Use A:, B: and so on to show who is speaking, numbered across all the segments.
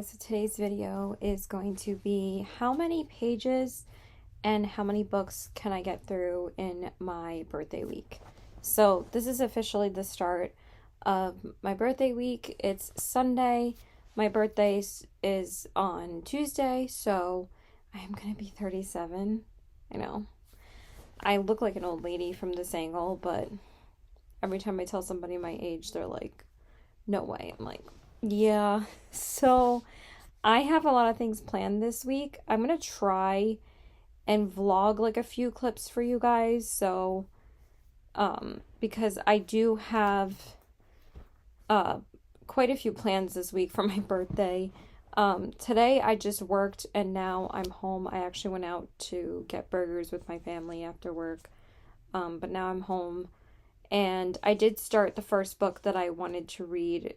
A: guys, so today's video is going to be how many pages and how many books can I get through in my birthday week. So this is officially the start of my birthday week. It's Sunday. My birthday is on Tuesday, so I am going to be 37. I know. I look like an old lady from this angle, but every time I tell somebody my age, they're like, no way. I'm like, yeah. So I have a lot of things planned this week. I'm going to try and vlog like a few clips for you guys. So, because I do have quite a few plans this week for my birthday. Today I just worked and now I'm home. I actually went out to get burgers with my family after work. But now I'm home and I did start the first book that I wanted to read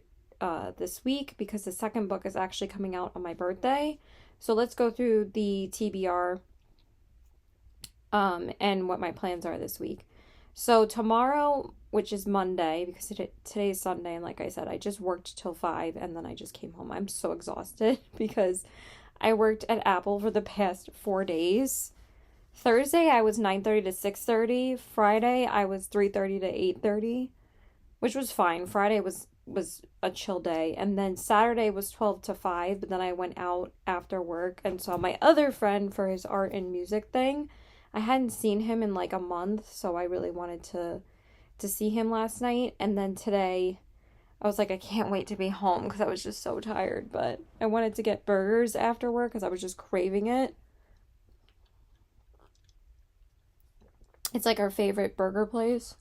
A: this week because the second book is actually coming out on my birthday. So let's go through the TBR and what my plans are this week. So tomorrow, which is Monday, because today is Sunday, and like I said, I just worked till 5 and then I just came home. I'm so exhausted because I worked at Apple for the past 4 days. Thursday I was 9:30 to 6:30. Friday I was 3:30 to 8:30, which was fine. Friday was a chill day. And then Saturday was 12 to 5, but then I went out after work and saw my other friend for his art and music thing. I hadn't seen him in like a month, so I really wanted to see him last night. And then today I was like, I can't wait to be home because I was just so tired, but I wanted to get burgers after work because I was just craving it. It's like our favorite burger place.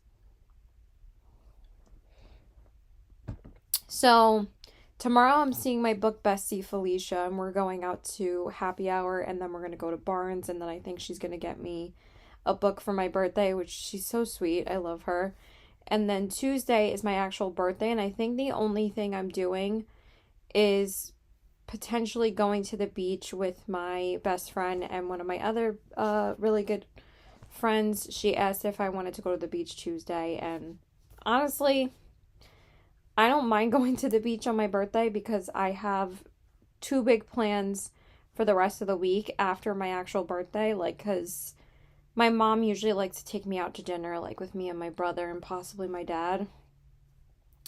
A: So tomorrow I'm seeing my book bestie Felicia, and we're going out to happy hour, and then we're going to go to Barnes, and then I think she's going to get me a book for my birthday, which she's so sweet. I love her. And then Tuesday is my actual birthday, and I think the only thing I'm doing is potentially going to the beach with my best friend and one of my other really good friends. She asked if I wanted to go to the beach Tuesday, and honestly, I don't mind going to the beach on my birthday because I have 2 big plans for the rest of the week after my actual birthday. Like, because my mom usually likes to take me out to dinner, like with me and my brother and possibly my dad.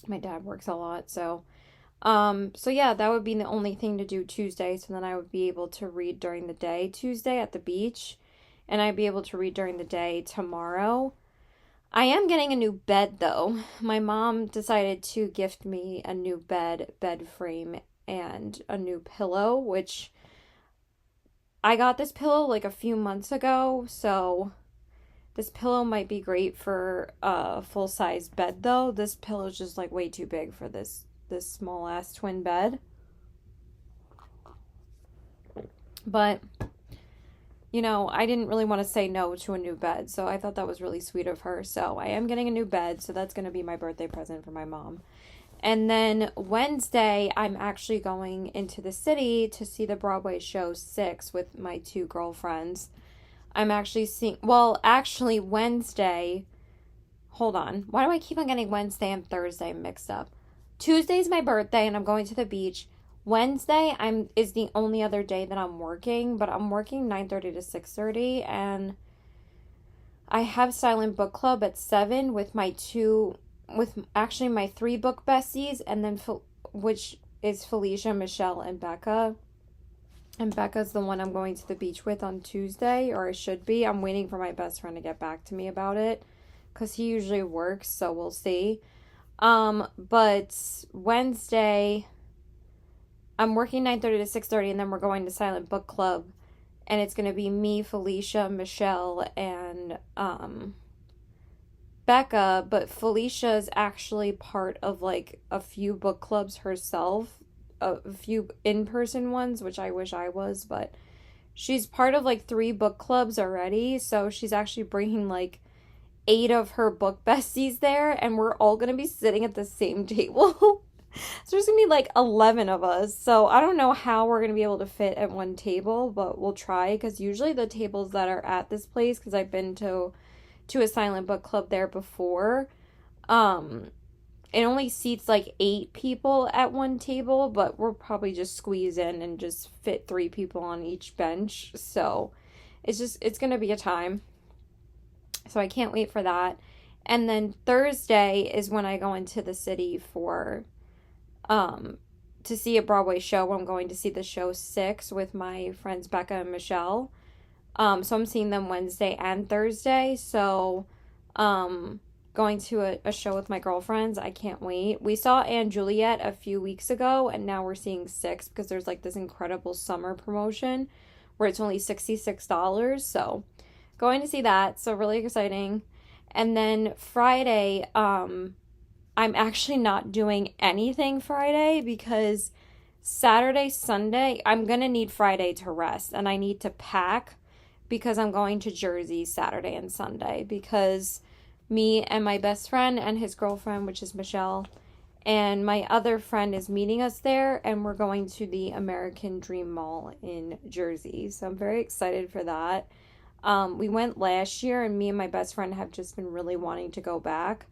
A: My dad works a lot, so yeah, that would be the only thing to do Tuesday. So then I would be able to read during the day Tuesday at the beach, and I'd be able to read during the day tomorrow. I am getting a new bed though. My mom decided to gift me a new bed frame, and a new pillow, which I got this pillow like a few months ago, so this pillow might be great for a full-size bed though. This pillow is just like way too big for this small ass twin bed. But you know, I didn't really want to say no to a new bed, so I thought that was really sweet of her. So I am getting a new bed, so that's going to be my birthday present for my mom. And then Wednesday, I'm actually going into the city to see the Broadway show 6 with my 2 girlfriends. I'm actually seeing, well, actually Wednesday, hold on. Why do I keep on getting Wednesday and Thursday mixed up? Tuesday's my birthday and I'm going to the beach. Wednesday is the only other day that I'm working, but I'm working 9:30 to 6:30, and I have silent book club at 7 with my 3 book besties, and then which is Felicia, Michelle, and Becca. And Becca's the one I'm going to the beach with on Tuesday, or I should be. I'm waiting for my best friend to get back to me about it because he usually works, so we'll see. But Wednesday, I'm working 9:30 to 6:30, and then we're going to silent book club, and it's going to be me, Felicia, Michelle, and Becca. But Felicia is actually part of like a few book clubs herself, a few in-person ones, which I wish I was, but she's part of like 3 book clubs already, so she's actually bringing like 8 of her book besties there, and we're all going to be sitting at the same table. So there's going to be like 11 of us. So I don't know how we're going to be able to fit at one table, but we'll try, because usually the tables that are at this place, because I've been to a silent book club there before, it only seats like 8 people at one table, but we'll probably just squeeze in and just fit 3 people on each bench. So it's gonna be a time. So I can't wait for that. And then Thursday is when I go into the city for to see a Broadway show. I'm going to see the show Six with my friends Becca and Michelle. So I'm seeing them Wednesday and Thursday. So going to a show with my girlfriends. I can't wait. We saw & Juliet a few weeks ago, and now we're seeing Six because there's like this incredible summer promotion where it's only $66. So going to see that. So really exciting. And then Friday, I'm actually not doing anything Friday because Saturday, Sunday, I'm going to need Friday to rest, and I need to pack because I'm going to Jersey Saturday and Sunday because me and my best friend and his girlfriend, which is Michelle, and my other friend is meeting us there, and we're going to the American Dream Mall in Jersey. So I'm very excited for that. We went last year, and me and my best friend have just been really wanting to go back.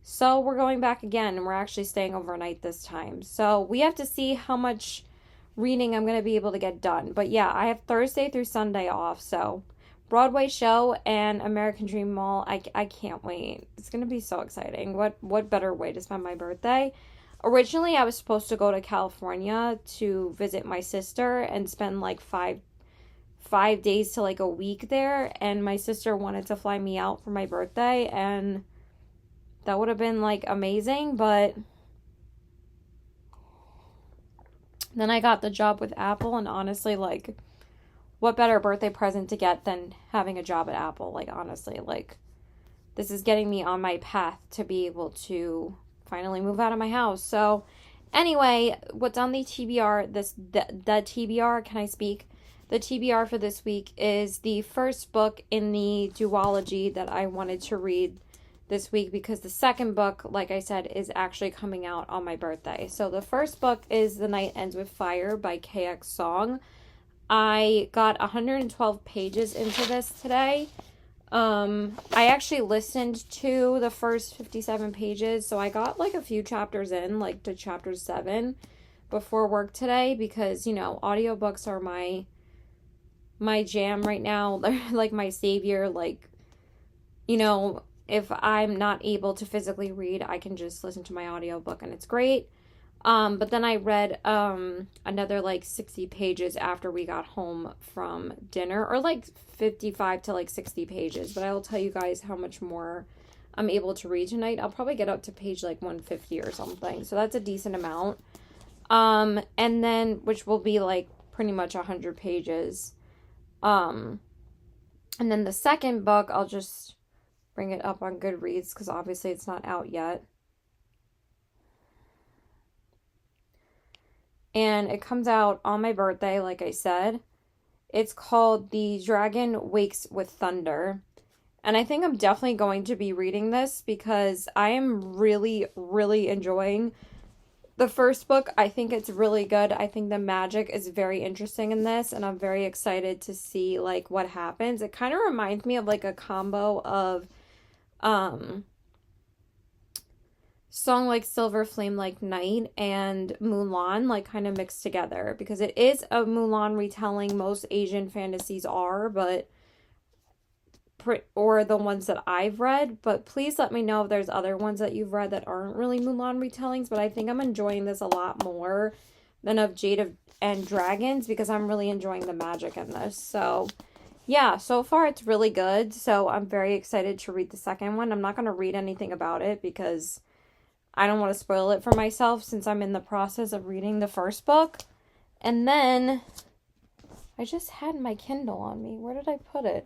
A: So we're going back again, and we're actually staying overnight this time. So we have to see how much reading I'm going to be able to get done. But yeah, I have Thursday through Sunday off. So Broadway show and American Dream Mall, I can't wait. It's going to be so exciting. What better way to spend my birthday? Originally, I was supposed to go to California to visit my sister and spend like five days to like a week there, and my sister wanted to fly me out for my birthday, and that would have been like amazing, but then I got the job with Apple, and honestly, like, what better birthday present to get than having a job at Apple? Like, honestly, like, this is getting me on my path to be able to finally move out of my house. So anyway, what's on the TBR, the TBR, can I speak? The TBR for this week is the first book in the duology that I wanted to read this week because the second book, like I said, is actually coming out on my birthday. So the first book is The Night Ends with Fire by KX Song. I got 112 pages into this today. I actually listened to the first 57 pages, so I got like a few chapters in, like to chapter 7 before work today because, you know, audiobooks are my jam right now. They're like my savior. Like, you know, if I'm not able to physically read, I can just listen to my audiobook and it's great. But then I read another like 60 pages after we got home from dinner, or like 55 to like 60 pages. But I will tell you guys how much more I'm able to read tonight. I'll probably get up to page like 150 or something. So that's a decent amount. And then, which will be like pretty much 100 pages. And then the second book, I'll just bring it up on Goodreads because obviously it's not out yet. And it comes out on my birthday, like I said. It's called The Dragon Wakes with Thunder. And I think I'm definitely going to be reading this because I am really, really enjoying the first book. I think it's really good. I think the magic is very interesting in this, and I'm very excited to see like what happens. It kind of reminds me of like a combo of Song Like Silver, Flame Like Night and Mulan, like kind of mixed together, because it is a Mulan retelling. Most Asian fantasies are, but or the ones that I've read, but please let me know if there's other ones that you've read that aren't really Mulan retellings. But I think I'm enjoying this a lot more than of Jade and Dragons because I'm really enjoying the magic in this. So yeah, so far it's really good. So I'm very excited to read the second one. I'm not going to read anything about it because I don't want to spoil it for myself since I'm in the process of reading the first book. And then I just had my Kindle on me. Where did I put it?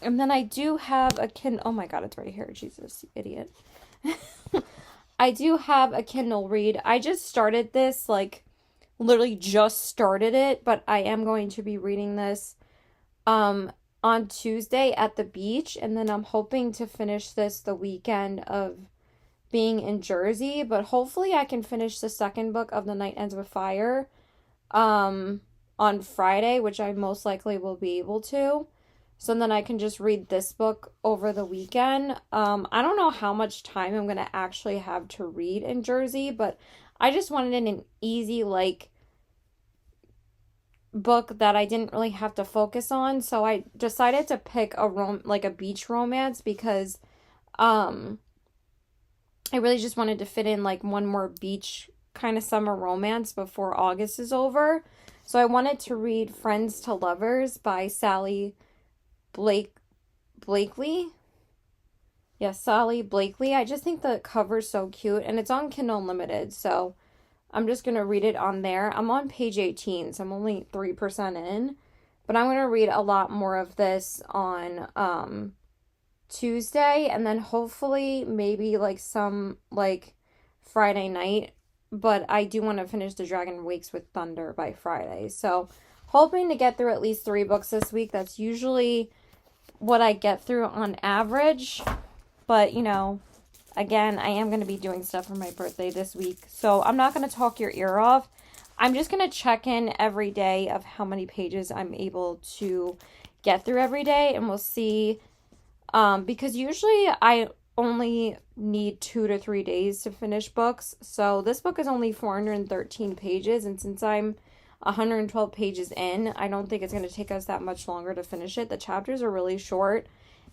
A: And then I do have a Kindle. Oh my God, it's right here. Jesus, idiot. I do have a Kindle read. I just started this, like, literally just started it, but I am going to be reading this on Tuesday at the beach, and then I'm hoping to finish this the weekend of being in Jersey, but hopefully I can finish the second book of The Night Ends with Fire on Friday, which I most likely will be able to. So then I can just read this book over the weekend. I don't know how much time I'm gonna actually have to read in Jersey, but I just wanted an easy like book that I didn't really have to focus on. So I decided to pick a beach romance because um I really just wanted to fit in like one more beach kind of summer romance before August is over. So I wanted to read Friends to Lovers by Sally Blake Blakely. Yes, Sally Blakely. I just think the cover's so cute and it's on Kindle Unlimited. So I'm just going to read it on there. I'm on page 18, so I'm only 3% in. But I'm going to read a lot more of this on Tuesday and then hopefully maybe like some like Friday night. But I do want to finish The Dragon Wakes with Thunder by Friday. So hoping to get through at least 3 books this week. That's usually what I get through on average. But, you know, again, I am going to be doing stuff for my birthday this week. So I'm not going to talk your ear off. I'm just going to check in every day of how many pages I'm able to get through every day. And we'll see. Because usually I only need 2 to 3 days to finish books. So this book is only 413 pages. And since I'm 112 pages in, I don't think it's going to take us that much longer to finish it. The chapters are really short.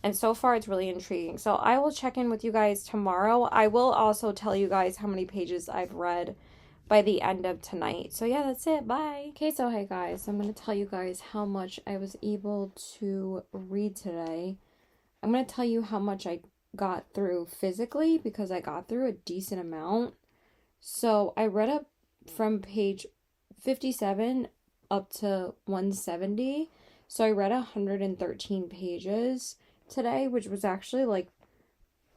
A: And so far, it's really intriguing. So I will check in with you guys tomorrow. I will also tell you guys how many pages I've read by the end of tonight. So yeah, that's it. Bye. Okay, so hey guys, I'm going to tell you guys how much I was able to read today. I'm going to tell you how much I got through physically because I got through a decent amount. So I read up from page 57 up to 170. So I read 113 pages today, which was actually like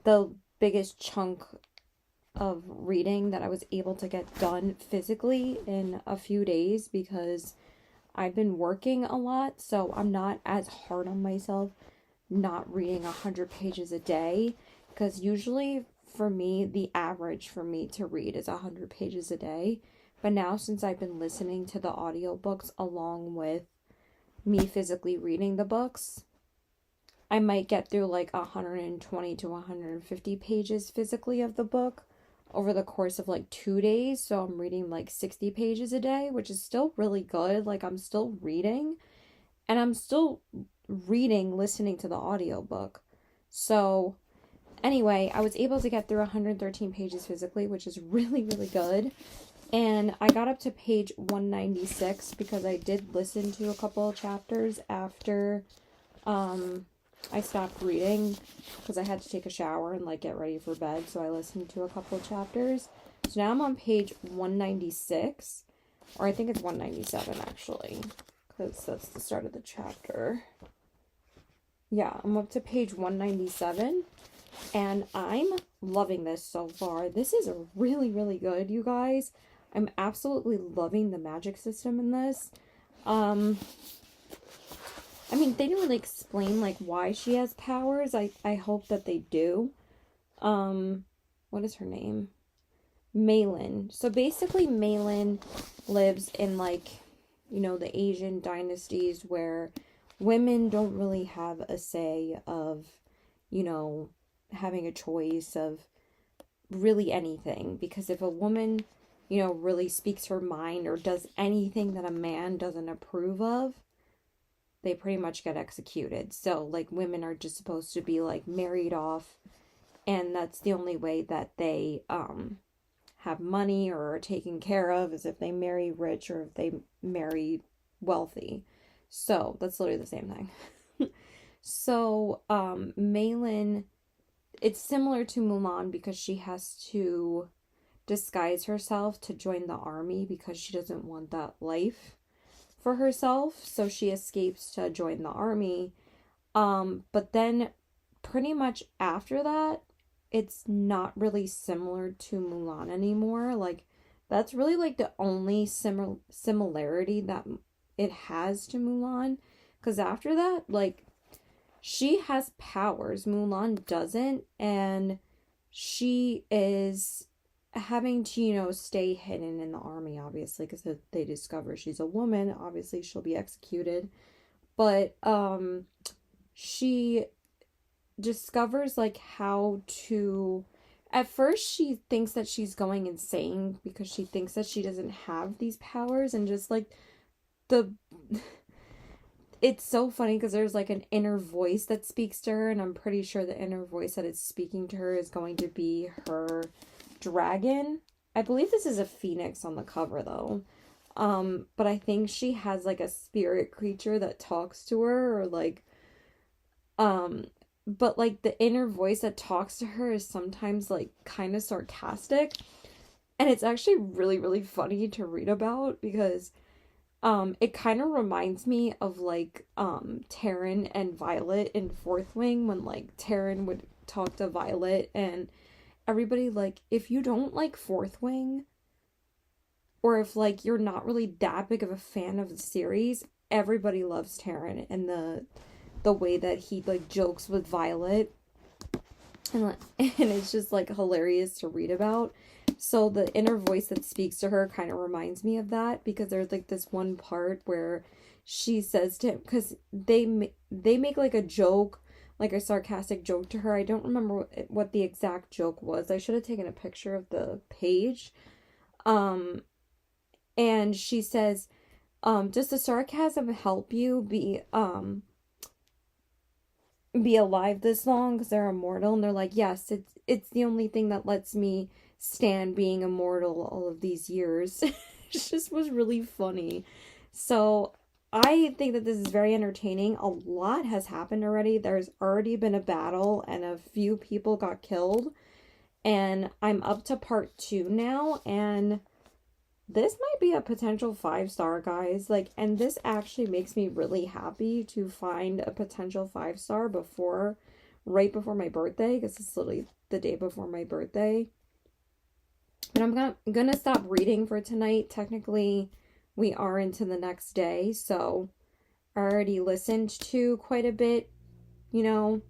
A: the biggest chunk of reading that I was able to get done physically in a few days because I've been working a lot, so I'm not as hard on myself not reading 100 pages a day because usually for me the average for me to read is 100 pages a day. But now since I've been listening to the audiobooks along with me physically reading the books, I might get through like 120 to 150 pages physically of the book over the course of like 2 days. So I'm reading like 60 pages a day, which is still really good. Like I'm still reading and I'm still reading, listening to the audiobook. So anyway, I was able to get through 113 pages physically, which is really, really good. And I got up to page 196 because I did listen to a couple of chapters after I stopped reading because I had to take a shower and like get ready for bed. So I listened to a couple of chapters. So now I'm on page 196, or I think it's 197 actually, because that's the start of the chapter. Yeah, I'm up to page 197 and I'm loving this so far. This is really, really good, you guys. I'm absolutely loving the magic system in this. I mean, they didn't really explain, like, why she has powers. I hope that they do. What is her name? Malin. So basically, Malin lives in, like, you know, the Asian dynasties where women don't really have a say of, you know, having a choice of really anything. Because if a woman, you know, really speaks her mind or does anything that a man doesn't approve of, they pretty much get executed. So, like, women are just supposed to be, like, married off, and that's the only way that they, have money or are taken care of is if they marry rich or if they marry wealthy. So, that's literally the same thing. So, Malin, it's similar to Mulan because she has to disguise herself to join the army because she doesn't want that life for herself, so she escapes to join the army. But then pretty much after that, it's not really similar to Mulan anymore. Like, that's really like the only similarity that it has to Mulan. Because after that, like, she has powers. Mulan doesn't. And she is having to, you know, stay hidden in the army, obviously, because they discover she's a woman. Obviously, she'll be executed. But, she discovers like how to, at first she thinks that she's going insane because she thinks that she doesn't have these powers, and just like the it's so funny because there's like an inner voice that speaks to her, and I'm pretty sure the inner voice that is speaking to her is going to be her dragon. I believe this is a phoenix on the cover though. But I think she has like a spirit creature that talks to her, or like um but like the inner voice that talks to her is sometimes like kind of sarcastic, and it's actually really really funny to read about because it kind of reminds me of like Taryn and Violet in Fourth Wing, when like Taryn would talk to Violet, and everybody, like, if you don't like Fourth Wing, or if like you're not really that big of a fan of the series, everybody loves Taryn and the way that he like jokes with Violet, and it's just like hilarious to read about. So the inner voice that speaks to her kind of reminds me of that, because there's like this one part where she says to him, because they make like a joke, like a sarcastic joke to her. I don't remember what the exact joke was. I should have taken a picture of the page. And she says, does the sarcasm help you be alive this long because they're immortal? And they're like, yes, it's the only thing that lets me stand being immortal all of these years. It just was really funny. So I think that this is very entertaining. A lot has happened already. There's already been a battle and a few people got killed, and I'm up to part 2 now, and this might be a potential 5-star, guys. Like, and this actually makes me really happy to find a potential 5-star right before my birthday, because it's literally the day before my birthday. And I'm gonna stop reading for tonight. Technically, we are into the next day, so I already listened to quite a bit, you know,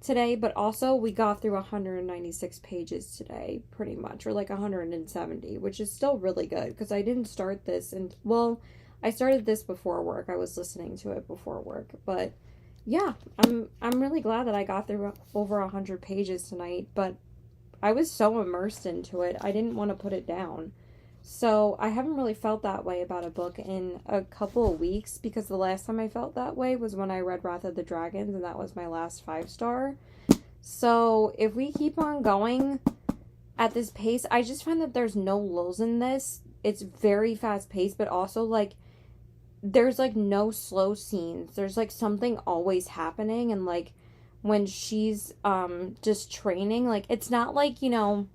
A: today, but also we got through 196 pages today, pretty much, or like 170, which is still really good, because I didn't start this, and well, I started this before work. I was listening to it before work, but yeah, I'm really glad that I got through over 100 pages tonight, but I was so immersed into it, I didn't want to put it down. So I haven't really felt that way about a book in a couple of weeks, because the last time I felt that way was when I read Wrath of the Dragons, and that was my last 5-star. So if we keep on going at this pace, I just find that there's no lulls in this. It's very fast paced, but also like there's like no slow scenes. There's like something always happening, and like when she's just training, like it's not like, you know,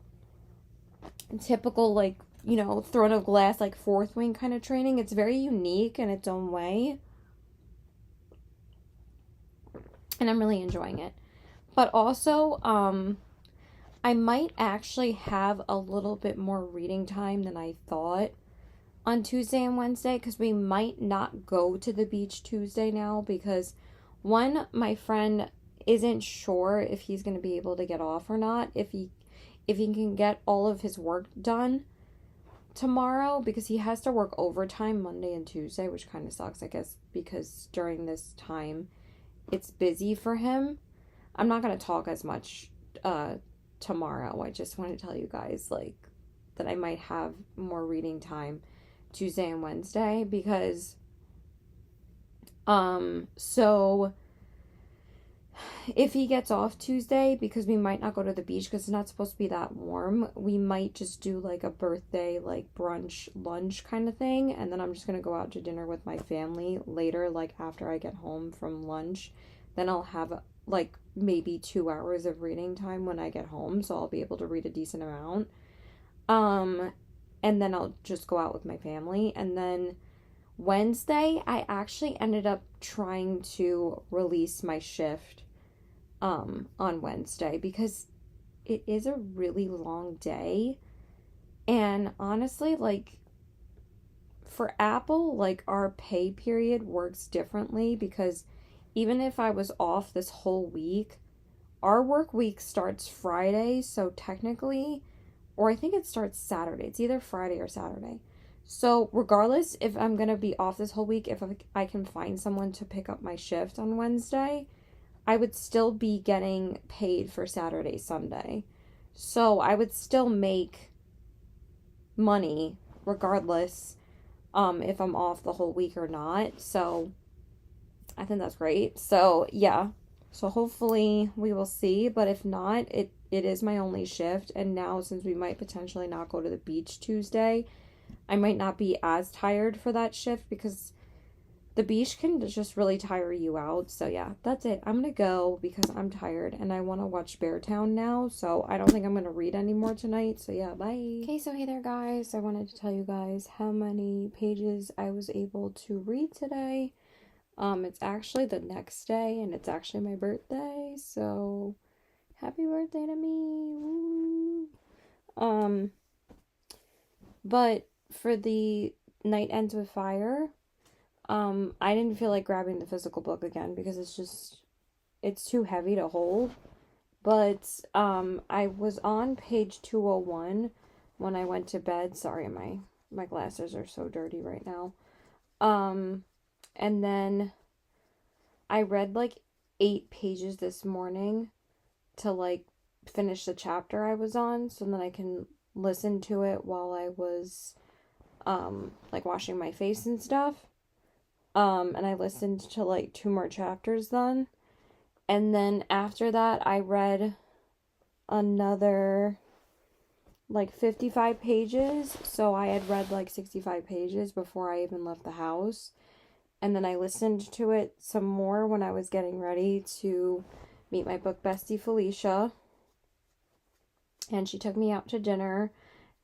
A: typical like, you know, Throne of Glass, like Fourth Wing kind of training. It's very unique in its own way, and I'm really enjoying it. But also, I might actually have a little bit more reading time than I thought on Tuesday and Wednesday, because we might not go to the beach Tuesday now, because one, my friend isn't sure if he's going to be able to get off or not, if he can get all of his work done tomorrow, because he has to work overtime Monday and Tuesday, which kind of sucks, I guess, because during this time it's busy for him. I'm not going to talk as much tomorrow. I just want to tell you guys like that I might have more reading time Tuesday and Wednesday, because so if he gets off Tuesday, because we might not go to the beach because it's not supposed to be that warm, we might just do like a birthday like brunch lunch kind of thing, and then I'm just gonna go out to dinner with my family later, like after I get home from lunch. Then I'll have like maybe 2 hours of reading time when I get home, so I'll be able to read a decent amount. And then I'll just go out with my family. And then Wednesday, I actually ended up trying to release my shift on Wednesday, because it is a really long day. And honestly, like for Apple, like our pay period works differently, because even if I was off this whole week, our work week starts Friday, so technically, or I think it starts Saturday. It's either Friday or Saturday. So regardless if I'm going to be off this whole week, if I can find someone to pick up my shift on Wednesday, I would still be getting paid for Saturday, Sunday. So I would still make money regardless if I'm off the whole week or not. So I think that's great. So yeah. So hopefully we will see, but if not, it is my only shift, and now since we might potentially not go to the beach Tuesday, I might not be as tired for that shift because the beach can just really tire you out. So yeah, that's it. I'm gonna go because I'm tired and I want to watch Beartown now. So I don't think I'm gonna read anymore tonight. So yeah, bye. Okay, so hey there guys. I wanted to tell you guys how many pages I was able to read today. It's actually the next day and it's actually my birthday. So happy birthday to me. Woo. But for the Night Ends with Fire, I didn't feel like grabbing the physical book again because it's too heavy to hold. But, I was on page 201 when I went to bed. Sorry, my glasses are so dirty right now. And then I read like 8 pages this morning to like finish the chapter I was on so then I can listen to it while I was, like washing my face and stuff. And I listened to like 2 more chapters then. And then after that, I read another like 55 pages. So I had read like 65 pages before I even left the house. And then I listened to it some more when I was getting ready to meet my book bestie Felicia. And she took me out to dinner.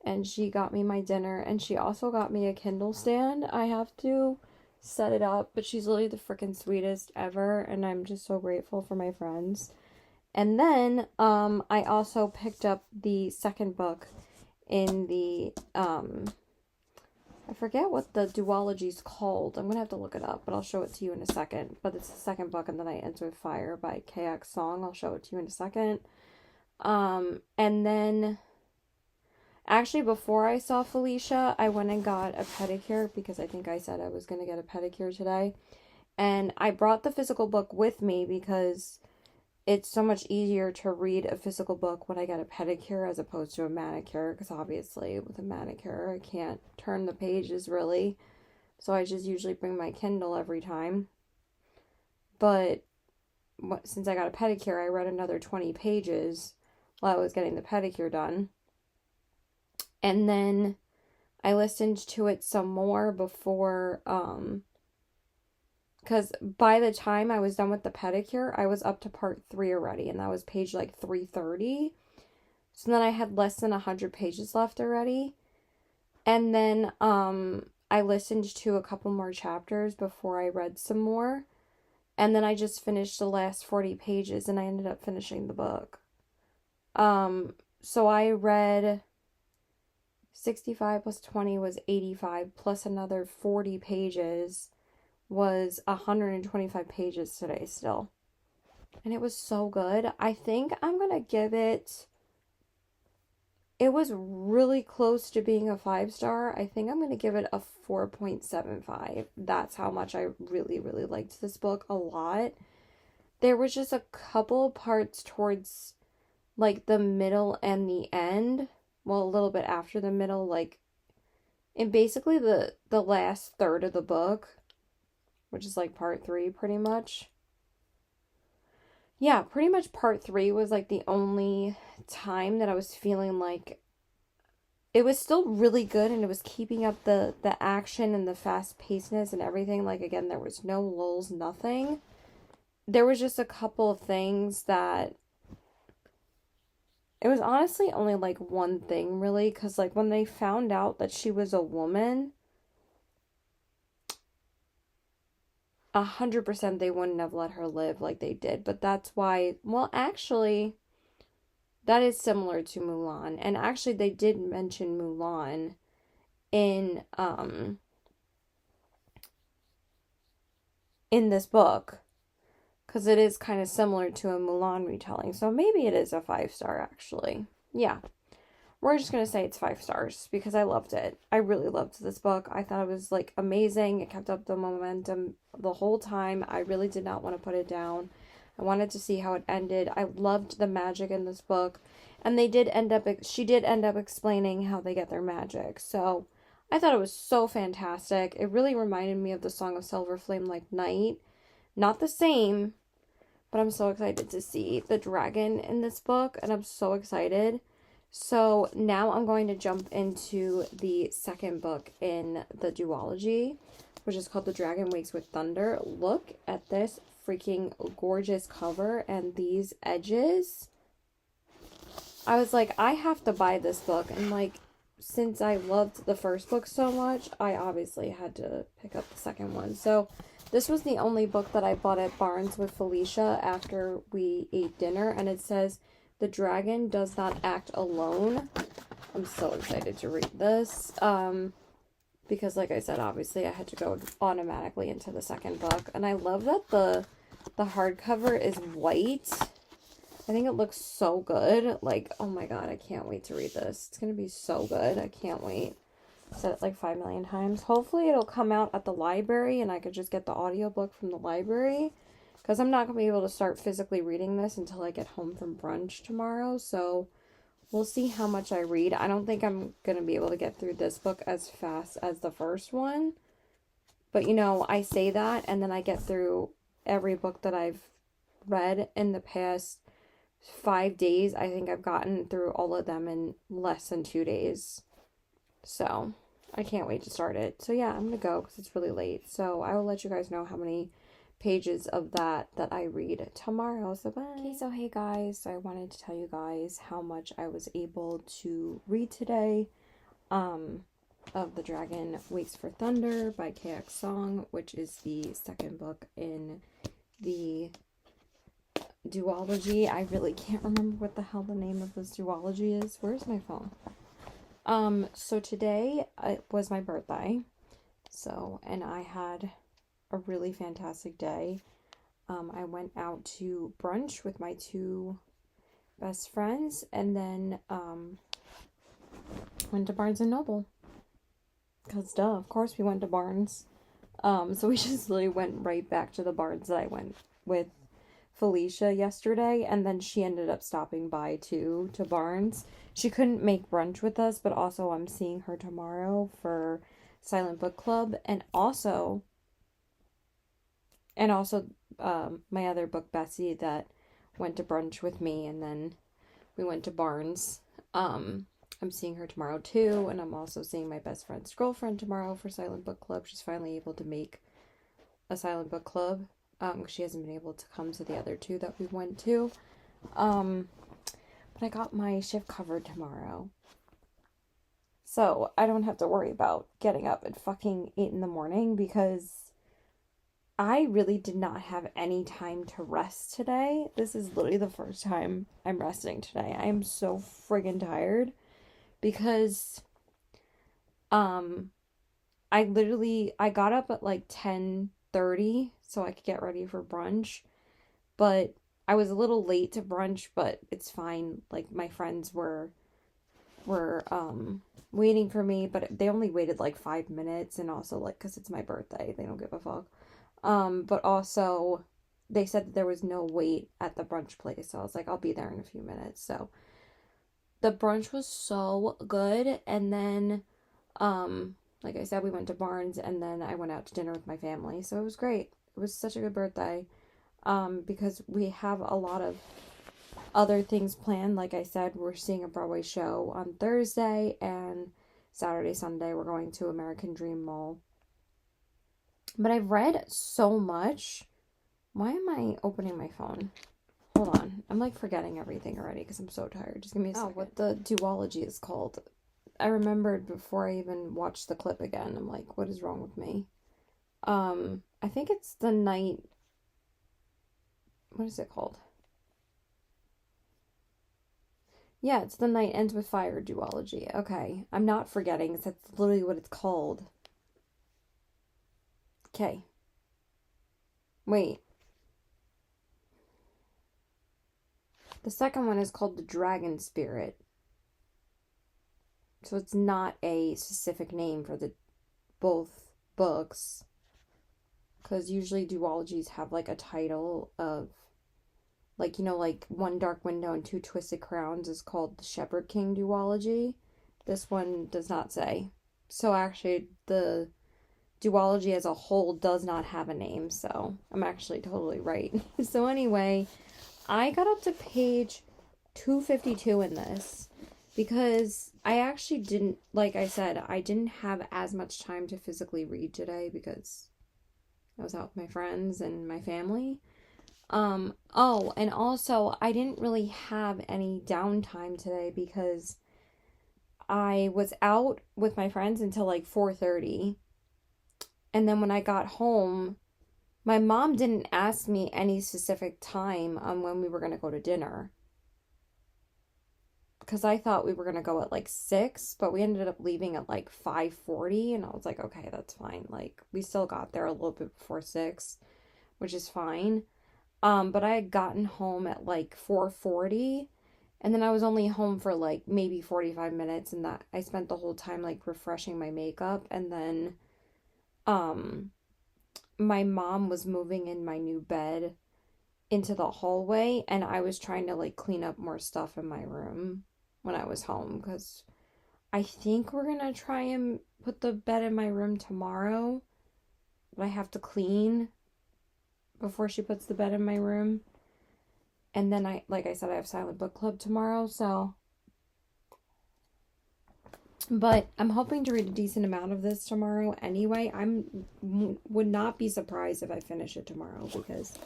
A: And she got me my dinner. And she also got me a Kindle stand. I have to set it up, but she's literally the freaking sweetest ever, and I'm just so grateful for my friends. And then I also picked up the second book in the I forget what the duology is called. I'm gonna have to look it up, but I'll show it to you in a second. But it's the second book in The Night Ends with Fire by KX Song. I'll show it to you in a second. And then actually, before I saw Felicia, I went and got a pedicure because I think I said I was going to get a pedicure today. And I brought the physical book with me because it's so much easier to read a physical book when I get a pedicure as opposed to a manicure. Because obviously, with a manicure, I can't turn the pages really. So I just usually bring my Kindle every time. But since I got a pedicure, I read another 20 pages while I was getting the pedicure done. And then I listened to it some more before, because by the time I was done with the pedicure, I was up to part 3 already, and that was page like 330. So then I had less than 100 pages left already. And then, I listened to a couple more chapters before I read some more. And then I just finished the last 40 pages, and I ended up finishing the book. So I read 65 plus 20 was 85, plus another 40 pages was 125 pages today still. And it was so good. I think I'm going to give it... It was really close to being a 5-star. I think I'm going to give it a 4.75. That's how much I really, really liked this book a lot. There was just a couple parts towards like the middle and the end. Well, a little bit after the middle, like in basically the last third of the book, which is like part 3 pretty much. Yeah, pretty much part 3 was like the only time that I was feeling like it was still really good and it was keeping up the action and the fast pacedness and everything. Like, again, there was no lulls, nothing. There was just a couple of things that it was honestly only like one thing really, because like when they found out that she was a woman, 100% they wouldn't have let her live like they did. But that's why, well, actually, that is similar to Mulan. And actually, they did mention Mulan in this book, because it is kind of similar to a Mulan retelling. So maybe it is a 5-star, actually. Yeah. we're just gonna say it's 5 stars because I loved it. I really loved this book. I thought it was like amazing. It kept up the momentum the whole time. I really did not want to put it down. I wanted to see how it ended. I loved the magic in this book. And she did end up explaining how they get their magic. So I thought it was so fantastic. It really reminded me of the Song of Silver Flame Like Night. Not the same, but I'm so excited to see the dragon in this book, and I'm so excited. So now I'm going to jump into the second book in the duology, which is called The Dragon Wakes with Thunder. Look at this freaking gorgeous cover and these edges. I was like, I have to buy this book, and like, since I loved the first book so much, I obviously had to pick up the second one. So this was the only book that I bought at Barnes with Felicia after we ate dinner, and it says, "The dragon does not act alone." I'm so excited to read this, because like I said, obviously I had to go automatically into the second book, and I love that the hardcover is white. I think it looks so good. Like, oh my god, I can't wait to read this. It's gonna be so good. I can't wait. I said it like 5 million times. Hopefully it'll come out at the library and I could just get the audiobook from the library, because I'm not gonna be able to start physically reading this until I get home from brunch tomorrow. So we'll see how much I read. I don't think I'm gonna be able to get through this book as fast as the first one. But you know, I say that and then I get through every book that I've read in the past 5 days. I think I've gotten through all of them in less than 2 days. So I can't wait to start it. So yeah, I'm gonna go because it's really late. So I will let you guys know how many pages of that I read tomorrow. So bye. Okay, so hey guys, so I wanted to tell you guys how much I was able to read today of The Dragon Wakes for Thunder by KX Song, which is the second book in the duology. I really can't remember what the hell the name of this duology is. Where's my phone? So today it was my birthday. So, and I had a really fantastic day. I went out to brunch with my 2 best friends, and then went to Barnes and Noble. Cause duh, of course we went to Barnes. So we just literally went right back to the Barnes that I went with Felicia yesterday, and then she ended up stopping by too to Barnes. She couldn't make brunch with us, but also I'm seeing her tomorrow for Silent Book Club, and also my other book Bessie that went to brunch with me, and then we went to Barnes. I'm seeing her tomorrow too, and I'm also seeing my best friend's girlfriend tomorrow for Silent Book Club. She's finally able to make a Silent Book Club. She hasn't been able to come to the other 2 that we went to. But I got my shift covered tomorrow. So I don't have to worry about getting up at fucking 8 in the morning, because I really did not have any time to rest today. This is literally the first time I'm resting today. I am so friggin' tired because I got up at like 10:30 so I could get ready for brunch, but I was a little late to brunch, but it's fine. Like, my friends were waiting for me, but they only waited like 5 minutes, and also like because it's my birthday, they don't give a fuck. But also they said that there was no wait at the brunch place, so I was like, I'll be there in a few minutes. So the brunch was so good, and then like I said, we went to Barnes, and then I went out to dinner with my family, so it was great. It was such a good birthday, because we have a lot of other things planned. Like I said, we're seeing a Broadway show on Thursday, and Saturday, Sunday, we're going to American Dream Mall. But I've read so much. Why am I opening my phone? Hold on. I'm like forgetting everything already because I'm so tired. Just give me a second. Oh, what the duology is called. I remembered before I even watched the clip again. I'm like, what is wrong with me? I think it's the night. What is it called? Yeah, it's The Night Ends with Fire duology. Okay, I'm not forgetting. That's literally what it's called. Okay. Wait. The second one is called The Dragon Spirit. So it's not a specific name for the both books, because usually duologies have like a title of, like, like One Dark Window and Two Twisted Crowns is called the Shepherd King duology. This one does not say. So actually, the duology as a whole does not have a name, so I'm actually totally right. So anyway, I got up to page 252 in this because I actually didn't, like I said, I didn't have as much time to physically read today because I was out with my friends and my family. Oh, and also I didn't really have any downtime today because I was out with my friends until like 4:30. And then when I got home, my mom didn't ask me any specific time on when we were going to go to dinner. Because I thought we were going to go at like 6, but we ended up leaving at like 5:40, and I was like, okay, that's fine. Like, we still got there a little bit before 6, which is fine. But I had gotten home at like 4:40, and then I was only home for like maybe 45 minutes, and that I spent the whole time like refreshing my makeup, and then um my mom was moving in my new bed into the hallway, and I was trying to like clean up more stuff in my room when I was home because I think we're gonna try and put the bed in my room tomorrow, but I have to clean before she puts the bed in my room. And then like I said, I have silent book club tomorrow, so, but I'm hoping to read a decent amount of this tomorrow anyway. Would not be surprised if I finish it tomorrow because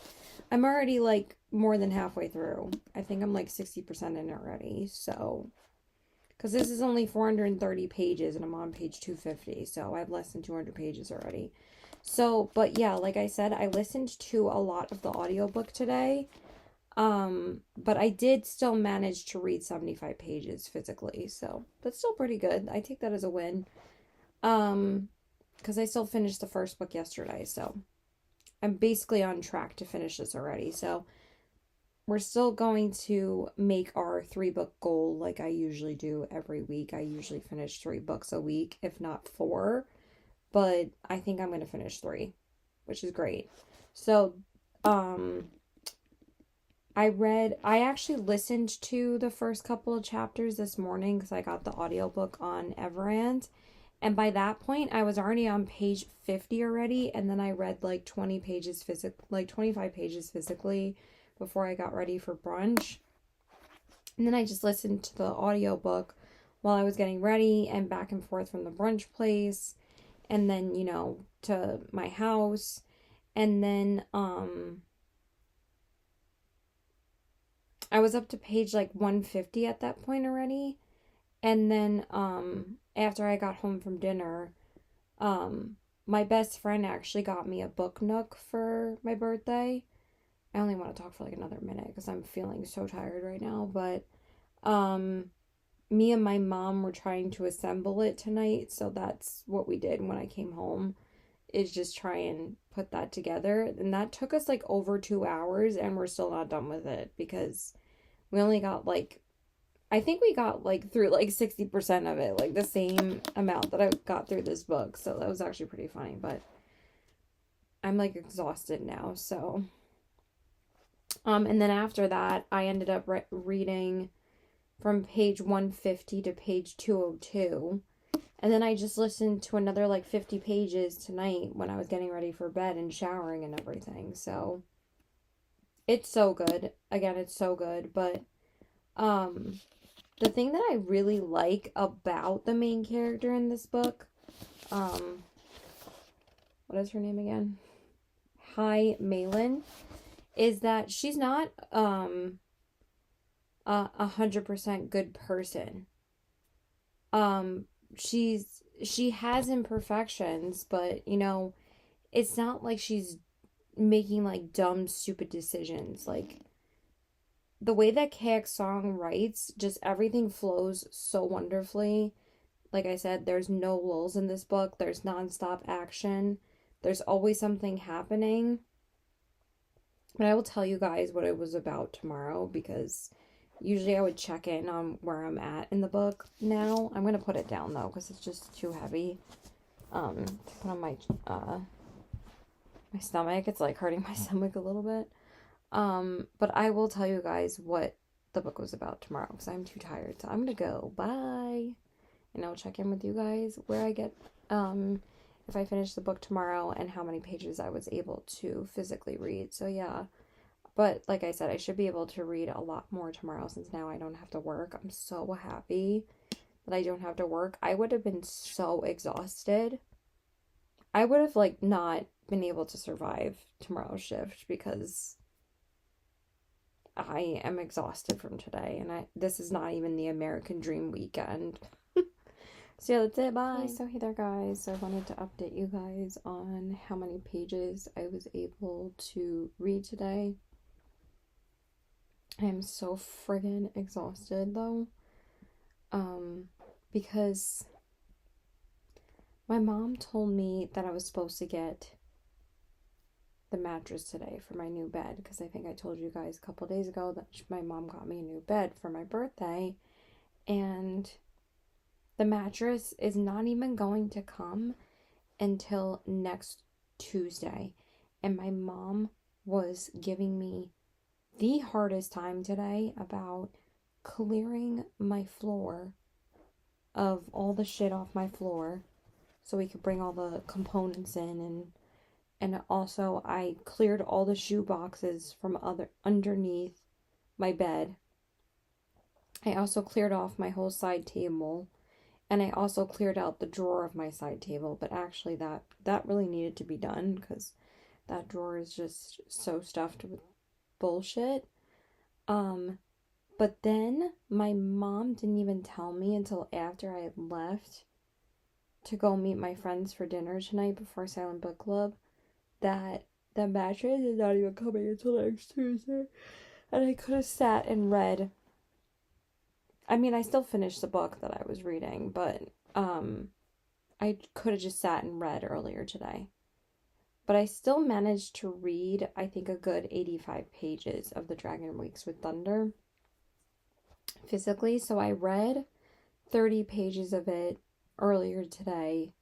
A: I'm already like more than halfway through. I think I'm like 60% in already. So, because this is only 430 pages and I'm on page 250. So I have less than 200 pages already. So, but yeah, like I said, I listened to a lot of the audiobook today. But I did still manage to read 75 pages physically. So that's still pretty good. I take that as a win. Because I still finished the first book yesterday. So I'm basically on track to finish this already. So we're still going to make our 3-book goal like I usually do every week. I usually finish 3 books a week, if not 4. But I think I'm going to finish 3, which is great. So, I actually listened to the first couple of chapters this morning because I got the audiobook on Everand. And by that point, I was already on page 50 already. And then I read like 20 pages like 25 pages physically before I got ready for brunch. And then I just listened to the audiobook while I was getting ready and back and forth from the brunch place. And then, to my house. And then, I was up to page like 150 at that point already. And then after I got home from dinner, my best friend actually got me a book nook for my birthday. I only want to talk for like another minute because I'm feeling so tired right now, but me and my mom were trying to assemble it tonight, so that's what we did when I came home, is just try and put that together. And that took us like over 2 hours, and we're still not done with it because we only got like, I think we got like through like 60% of it, like the same amount that I got through this book. So that was actually pretty funny, but I'm like exhausted now. So, and then after that, I ended up reading from page 150 to page 202. And then I just listened to another like 50 pages tonight when I was getting ready for bed and showering and everything. So it's so good. Again, it's so good. But the thing that I really like about the main character in this book, what is her name again? Hai Meilin, is that she's not a 100% good person. She has imperfections, but it's not like she's making like dumb, stupid decisions. Like the way that KX Song writes, just everything flows so wonderfully. Like I said, there's no lulls in this book. There's nonstop action. There's always something happening. But I will tell you guys what it was about tomorrow because Usually I would check in on where I'm at in the book now. I'm going to put it down though because it's just too heavy to put on my stomach. It's like hurting my stomach a little bit. But I will tell you guys what the book was about tomorrow because I'm too tired. So I'm going to go. Bye. And I'll check in with you guys where I get if I finish the book tomorrow and how many pages I was able to physically read. So yeah. But like I said, I should be able to read a lot more tomorrow since now I don't have to work. I'm so happy that I don't have to work. I would have been so exhausted. I would have like not been able to survive tomorrow's shift because I am exhausted from today and this is not even the American Dream weekend. So yeah, that's it. Bye. Okay, so hey there guys. So I wanted to update you guys on how many pages I was able to read today. I am so friggin' exhausted though. Because my mom told me that I was supposed to get the mattress today for my new bed because I think I told you guys a couple days ago that my mom got me a new bed for my birthday, and the mattress is not even going to come until next Tuesday. And my mom was giving me the hardest time today about clearing my floor of all the shit off my floor so we could bring all the components in, and also I cleared all the shoe boxes from underneath my bed. I also cleared off my whole side table, and I also cleared out the drawer of my side table, but actually that really needed to be done because that drawer is just so stuffed with bullshit. But then my mom didn't even tell me until after I had left to go meet my friends for dinner tonight before Silent Book Club that the mattress is not even coming until next Tuesday. And I could have sat and read. I mean, I still finished the book that I was reading, but I could have just sat and read earlier today. But I still managed to read, I think, a good 85 pages of The Dragon Wakes with Thunder physically. So I read 30 pages of it earlier today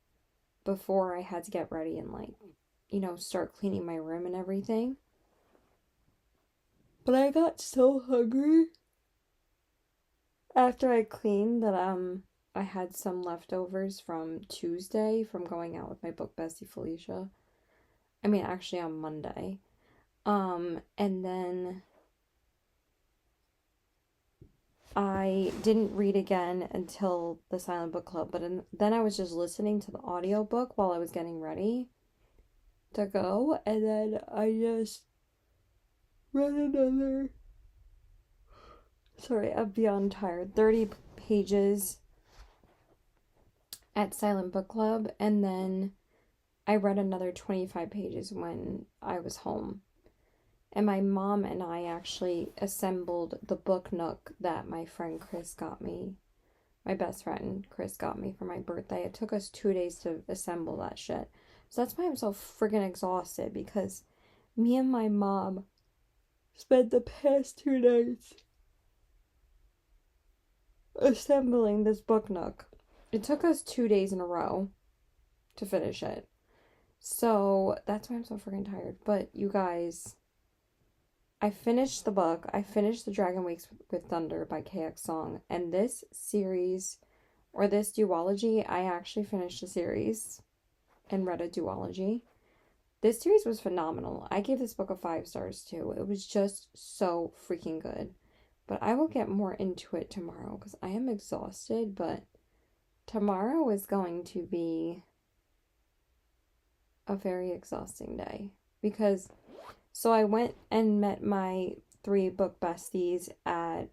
A: before I had to get ready and start cleaning my room and everything. But I got so hungry after I cleaned that I had some leftovers from Tuesday from going out with my book bestie Felicia. I mean, actually on Monday. And then I didn't read again until the Silent Book Club, but then I was just listening to the audiobook while I was getting ready to go, and then I just read another, I'm beyond tired, 30 pages at Silent Book Club, and then I read another 25 pages when I was home. And my mom and I actually assembled the book nook that my friend Chris got me. My best friend Chris got me for my birthday. It took us 2 days to assemble that shit. So that's why I'm so friggin' exhausted, because me and my mom spent the past 2 days assembling this book nook. It took us 2 days in a row to finish it. So that's why I'm so friggin' tired. But you guys, I finished the book. I finished The Dragon Wakes with Thunder by KX Song. And this series, or this duology, I actually finished a series and read a duology. This series was phenomenal. I gave this book a 5 stars too. It was just so freaking good. But I will get more into it tomorrow because I am exhausted. But tomorrow is going to be a very exhausting day because so I went and met my 3 book besties at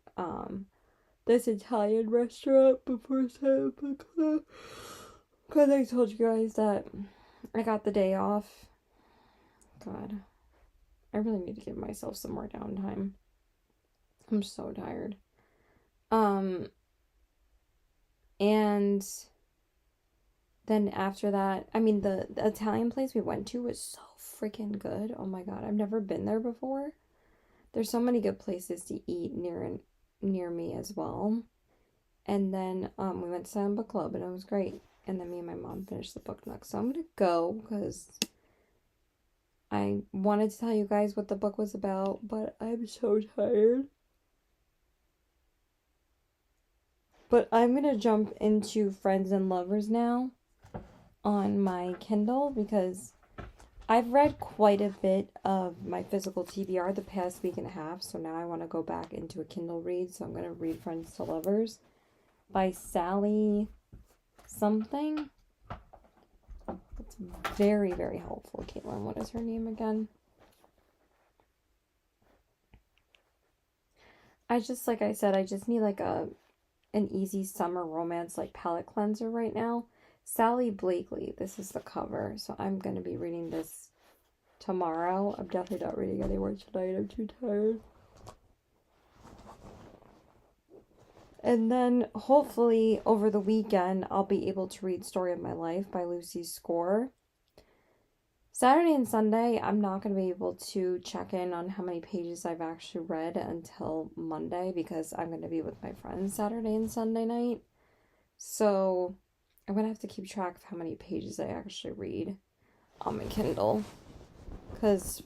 A: this Italian restaurant before Silent Book Club because I told you guys that I got the day off. God, I really need to give myself some more downtime. I'm so tired. And then after that, I mean, the Italian place we went to was so freaking good. Oh my God, I've never been there before. There's so many good places to eat near me as well. And then we went to Silent Book Club and it was great. And then me and my mom finished the Book Nook. So I'm going to go because I wanted to tell you guys what the book was about, but I'm so tired. But I'm going to jump into Friends and Lovers now on my Kindle because I've read quite a bit of my physical TBR the past week and a half, so now I want to go back into a Kindle read, so I'm going to read Friends to Lovers by Sally something. That's very, very helpful, Caitlin. What is her name again? Like I said, I just need like an easy summer romance like palette cleanser right now. Sally Blakely, this is the cover, so I'm going to be reading this tomorrow. I'm definitely not reading anymore tonight. I'm too tired. And then hopefully over the weekend I'll be able to read Story of My Life by Lucy Score. Saturday and Sunday I'm not going to be able to check in on how many pages I've actually read until Monday because I'm going to be with my friends Saturday and Sunday night. So I'm going to have to keep track of how many pages I actually read on my Kindle. Because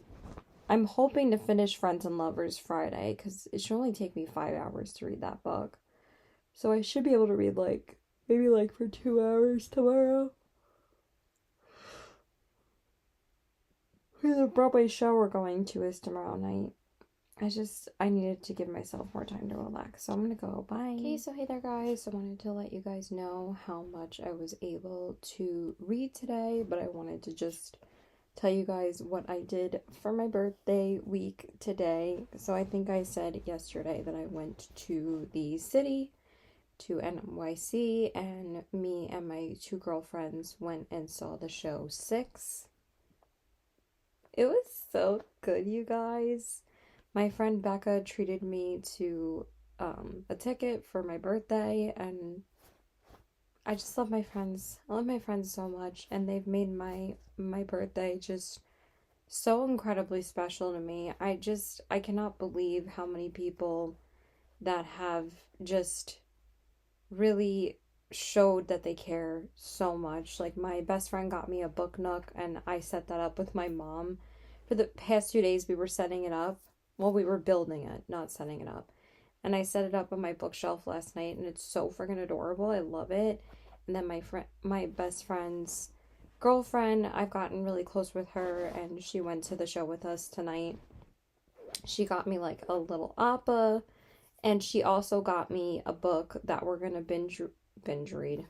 A: I'm hoping to finish Friends and Lovers Friday because it should only take me 5 hours to read that book. So I should be able to read maybe for 2 hours tomorrow. The Broadway show we're going to is tomorrow night. I needed to give myself more time to relax. So I'm going to go. Bye. Okay, so hey there guys. I wanted to let you guys know how much I was able to read today, but I wanted to just tell you guys what I did for my birthday week today. So I think I said yesterday that I went to the city, to NYC, and me and my 2 girlfriends went and saw the show Six. It was so good, you guys. My friend Becca treated me to a ticket for my birthday, and I just love my friends. I love my friends so much, and they've made my birthday just so incredibly special to me. I cannot believe how many people that have just really showed that they care so much. Like my best friend got me a book nook and I set that up with my mom. For the past 2 days we were setting it up. Well, we were building it, not setting it up. And I set it up on my bookshelf last night and it's so freaking adorable. I love it. And then my best friend's girlfriend, I've gotten really close with her and she went to the show with us tonight. She got me like a little appa. And she also got me a book that we're going to binge read.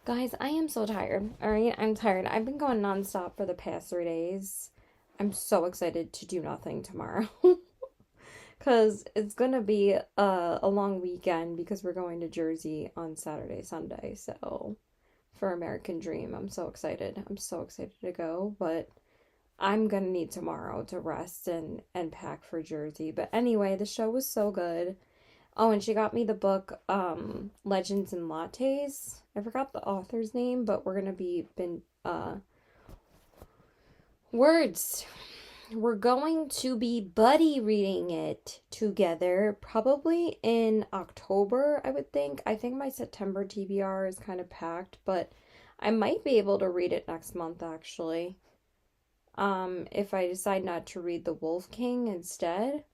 A: Guys, I am so tired. Alright, I'm tired. I've been going nonstop for the past 3 days. I'm so excited to do nothing tomorrow. Because it's going to be a long weekend because we're going to Jersey on Saturday, Sunday. So, for American Dream, I'm so excited. I'm so excited to go. But I'm gonna need tomorrow to rest and pack for Jersey. But anyway, the show was so good. Oh, and she got me the book Legends and Lattes. I forgot the author's name, but we're gonna be we're going to be buddy reading it together probably in October, I would think. I think my September TBR is kind of packed, but I might be able to read it next month actually. If I decide not to read The Wolf King instead.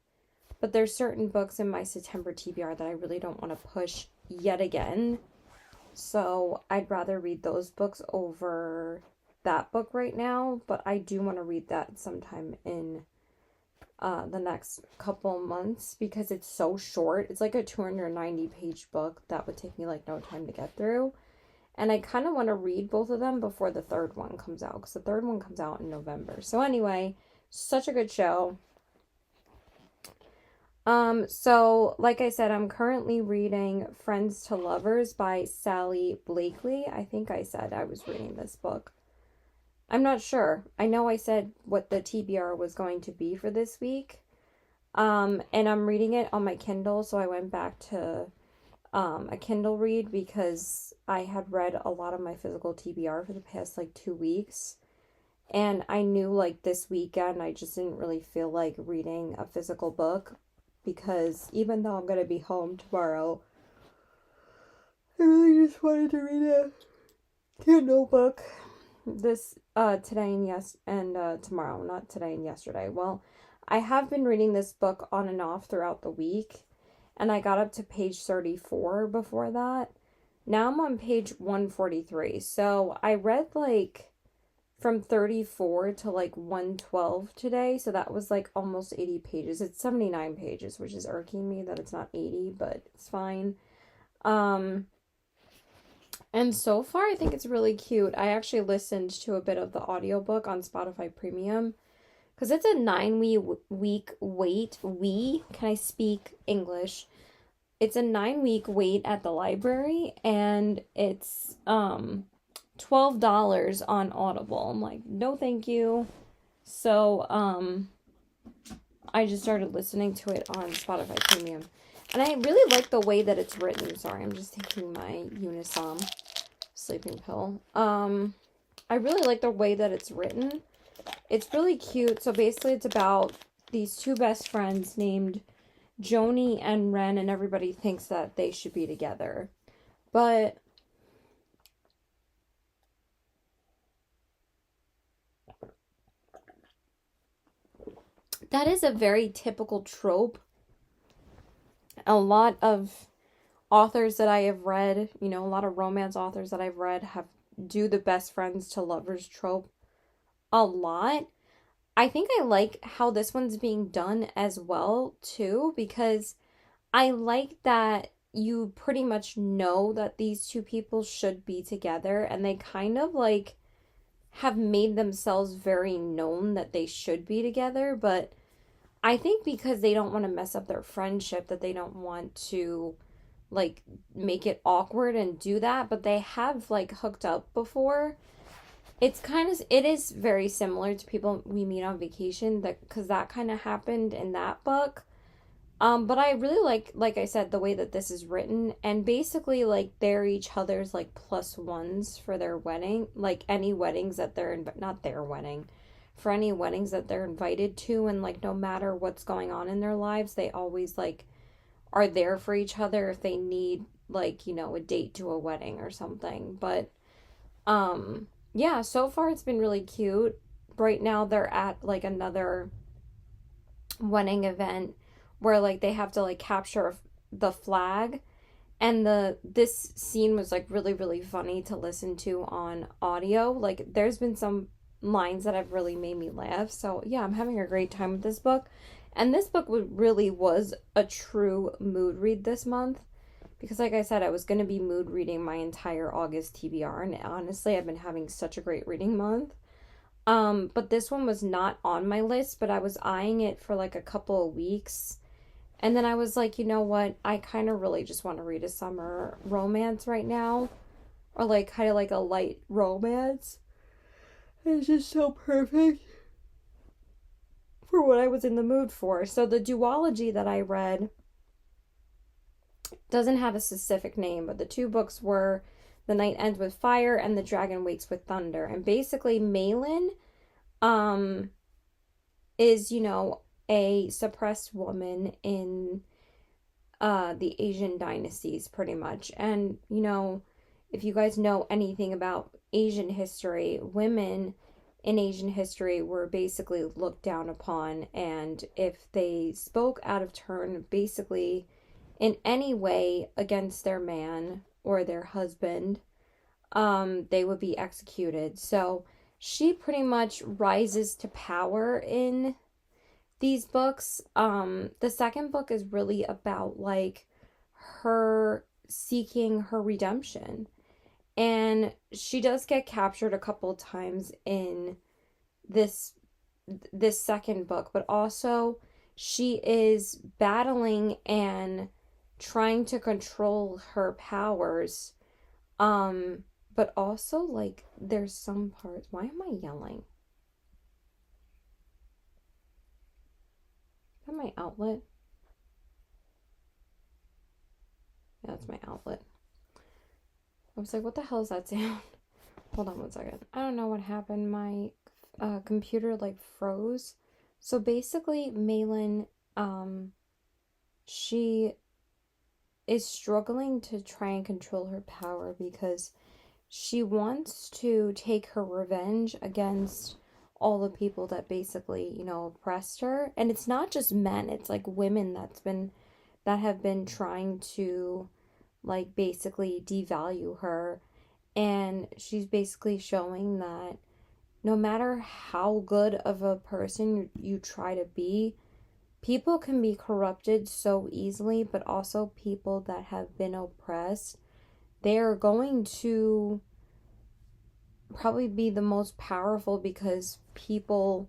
A: But there's certain books in my September TBR that I really don't want to push yet again. So I'd rather read those books over that book right now. But I do want to read that sometime in the next couple months because it's so short. It's like a 290-page book that would take me like no time to get through. And I kind of want to read both of them before the third one comes out. Because the third one comes out in November. So anyway, such a good show. So like I said, I'm currently reading Friends to Lovers by Sally Blakely. I think I said I was reading this book. I'm not sure. I know I said what the TBR was going to be for this week. And I'm reading it on my Kindle. So I went back to a Kindle read because I had read a lot of my physical TBR for the past 2 weeks, and I knew this weekend I just didn't really feel like reading a physical book, because even though I'm going to be home tomorrow, I really just wanted to read a Kindle book this today and tomorrow, not today and yesterday. Well, I have been reading this book on and off throughout the week, and I got up to page 34 before that. Now I'm on page 143. So I read like from 34 to like 112 today, so that was like almost 80 pages. It's 79 pages, which is irking me that it's not 80, but it's fine. And so far I think it's really cute. I actually listened to a bit of the audiobook on Spotify Premium because it's a 9-week wait. Can I speak English? It's a 9-week wait at the library, and it's $12 on Audible. I'm like, no thank you. So I just started listening to it on Spotify Premium. And I really like the way that it's written. Sorry, I'm just taking my Unisom sleeping pill. I really like the way that it's written. It's really cute. So basically it's about these two best friends named Joni and Ren, and everybody thinks that they should be together. But that is a very typical trope. A lot of authors that I have read, a lot of romance authors that I've read do the best friends to lovers trope a lot. I think I like how this one's being done as well, too, because I like that you pretty much know that these two people should be together, and they kind of like have made themselves very known that they should be together, but I think because they don't want to mess up their friendship, that they don't want to like make it awkward and do that, but they have like hooked up before. It is very similar to people we meet on vacation, because that kind of happened in that book. But I really like I said, the way that this is written, and basically like they're each other's like plus ones for their wedding, like any weddings that not their wedding, for any weddings that they're invited to, and like no matter what's going on in their lives, they always like are there for each other if they need like, a date to a wedding or something. But yeah, so far it's been really cute. Right now they're at like another wedding event where like they have to like capture the flag, and this scene was like really really funny to listen to on audio. Like there's been some lines that have really made me laugh. So yeah, I'm having a great time with this book. And this book really was a true mood read this month, because like I said, I was going to be mood reading my entire August TBR, and honestly I've been having such a great reading month. But this one was not on my list, but I was eyeing it for like a couple of weeks. And then I was like, you know what? I kind of really just want to read a summer romance right now, or like kind of like a light romance. It's just so perfect for what I was in the mood for. So the duology that I read doesn't have a specific name, but the two books were The Night Ends with Fire and The Dragon Wakes with Thunder. And basically Malin is, a suppressed woman in the Asian dynasties pretty much. And, if you guys know anything about Asian history, women in Asian history were basically looked down upon, and if they spoke out of turn basically in any way against their man or their husband, they would be executed. So she pretty much rises to power in these books. The second book is really about like her seeking her redemption. And she does get captured a couple of times in this second book, but also she is battling and trying to control her powers. But also like there's some parts. Why am I yelling? Is that my outlet? Yeah, that's my outlet. I was like, what the hell is that sound? Hold on one second. I don't know what happened. My computer like froze. So basically Malin she is struggling to try and control her power because she wants to take her revenge against all the people that basically, oppressed her. And it's not just men, it's like women that have been trying to like basically devalue her. And she's basically showing that no matter how good of a person you try to be, people can be corrupted so easily, but also people that have been oppressed, they are going to probably be the most powerful because people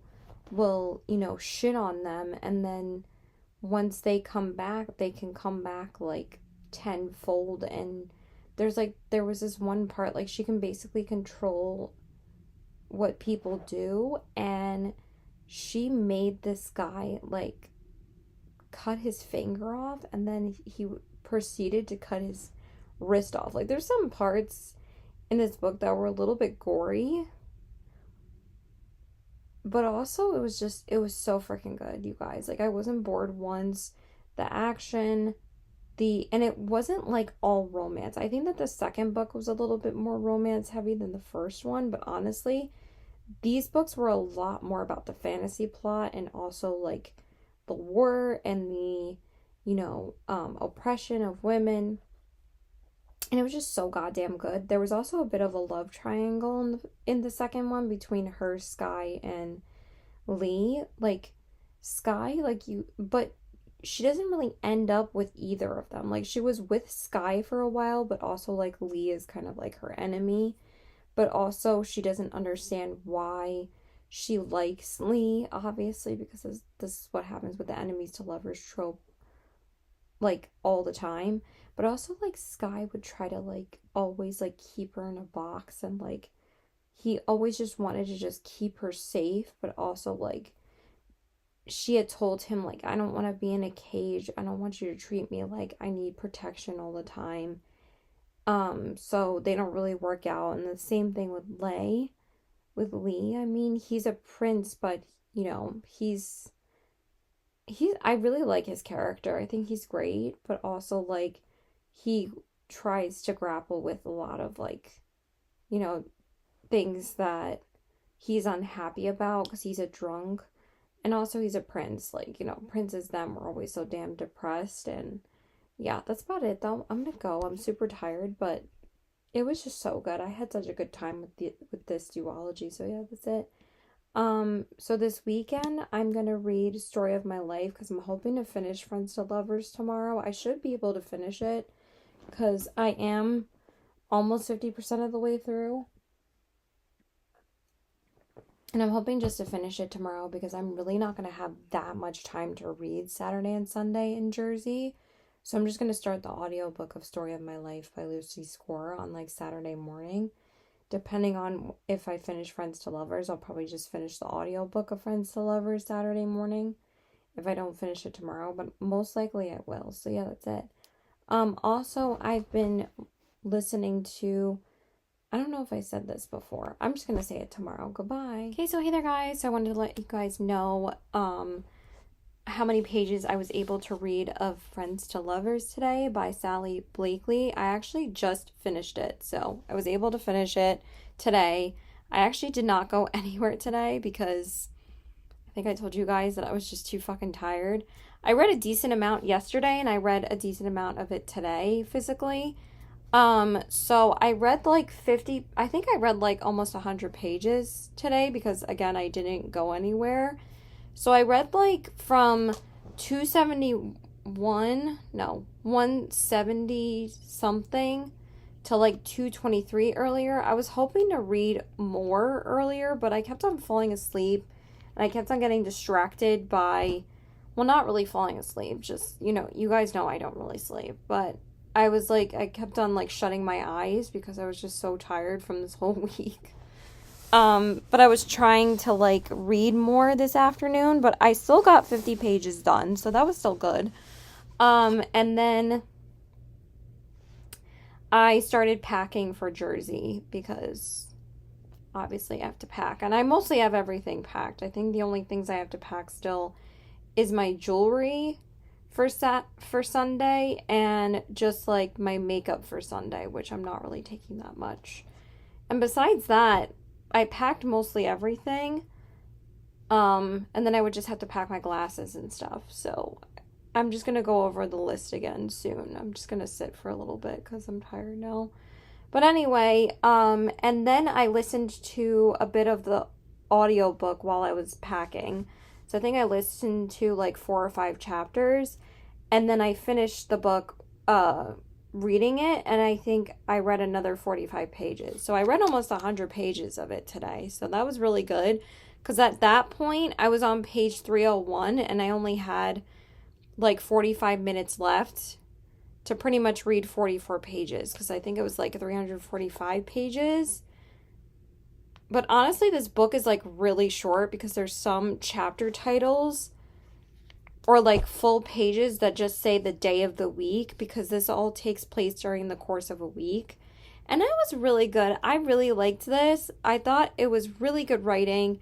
A: will, shit on them. And then once they come back, they can come back like tenfold. And there was this one part, like she can basically control what people do. And she made this guy like cut his finger off, and then he proceeded to cut his wrist off. Like there's some parts in this book that were a little bit gory, but also it was so freaking good, you guys. Like I wasn't bored once. The action, and it wasn't like all romance. I think that the second book was a little bit more romance heavy than the first one, but honestly, these books were a lot more about the fantasy plot and also like the war and the, oppression of women. And it was just so goddamn good. There was also a bit of a love triangle in the second one between her, Sky, and Lee. Like, Sky, but she doesn't really end up with either of them. Like, she was with Sky for a while, but also, like, Lee is kind of like her enemy. But also, she doesn't understand why she likes Lee, obviously, because this is what happens with the enemies to lovers trope, like, all the time. But also, like, Sky would try to, like, always, like, keep her in a box. And, like, he always just wanted to just keep her safe. But also, like, she had told him, like, I don't want to be in a cage. I don't want you to treat me like I need protection all the time. So they don't really work out. And the same thing with Lee. I mean, he's a prince, but, I really like his character. I think he's great. But also, like, he tries to grapple with a lot of like, you know, things that he's unhappy about because he's a drunk. And also he's a prince. Like, princes them were always so damn depressed. And yeah, that's about it though. I'm gonna go. I'm super tired, but it was just so good. I had such a good time with this duology. So yeah, that's it. So this weekend I'm gonna read Story of My Life because I'm hoping to finish Friends to Lovers tomorrow. I should be able to finish it because I am almost 50% of the way through. And I'm hoping just to finish it tomorrow because I'm really not going to have that much time to read Saturday and Sunday in Jersey. So I'm just going to start the audiobook of Story of My Life by Lucy Score on like Saturday morning. Depending on if I finish Friends to Lovers, I'll probably just finish the audiobook of Friends to Lovers Saturday morning if I don't finish it tomorrow, but most likely I will. So yeah, that's it. Also, I've been listening to, I don't know if I said this before. I'm just going to say it tomorrow. Goodbye. Okay, so hey there, guys. So I wanted to let you guys know how many pages I was able to read of Friends to Lovers today by Sally Blakely. I actually just finished it. So I was able to finish it today. I actually did not go anywhere today because I think I told you guys that I was just too fucking tired. I read a decent amount yesterday and I read a decent amount of it today physically. So I read like 50, I think I read like almost 100 pages today because again, I didn't go anywhere. So I read like from 170 something to like 223 earlier. I was hoping to read more earlier, but I kept on falling asleep and I kept on getting distracted by, well, not really falling asleep, just, you guys know I don't really sleep, but I was like, I kept on like shutting my eyes because I was just so tired from this whole week. But I was trying to like read more this afternoon, but I still got 50 pages done, so that was still good. And then I started packing for Jersey because obviously I have to pack, and I mostly have everything packed. I think the only things I have to pack still is my jewelry for Sunday, and just like my makeup for Sunday, which I'm not really taking that much. And besides that, I packed mostly everything. And then I would just have to pack my glasses and stuff. So I'm just gonna go over the list again soon. I'm just gonna sit for a little bit because I'm tired now. But anyway, and then I listened to a bit of the audiobook while I was packing. So I think I listened to like 4 or 5 chapters, and then I finished the book reading it, and I think I read another 45 pages. So I read almost 100 pages of it today. So that was really good, because at that point I was on page 301 and I only had like 45 minutes left to pretty much read 44 pages, because I think it was like 345 pages. But honestly, this book is like really short because there's some chapter titles or like full pages that just say the day of the week, because this all takes place during the course of a week. And it was really good. I really liked this. I thought it was really good writing.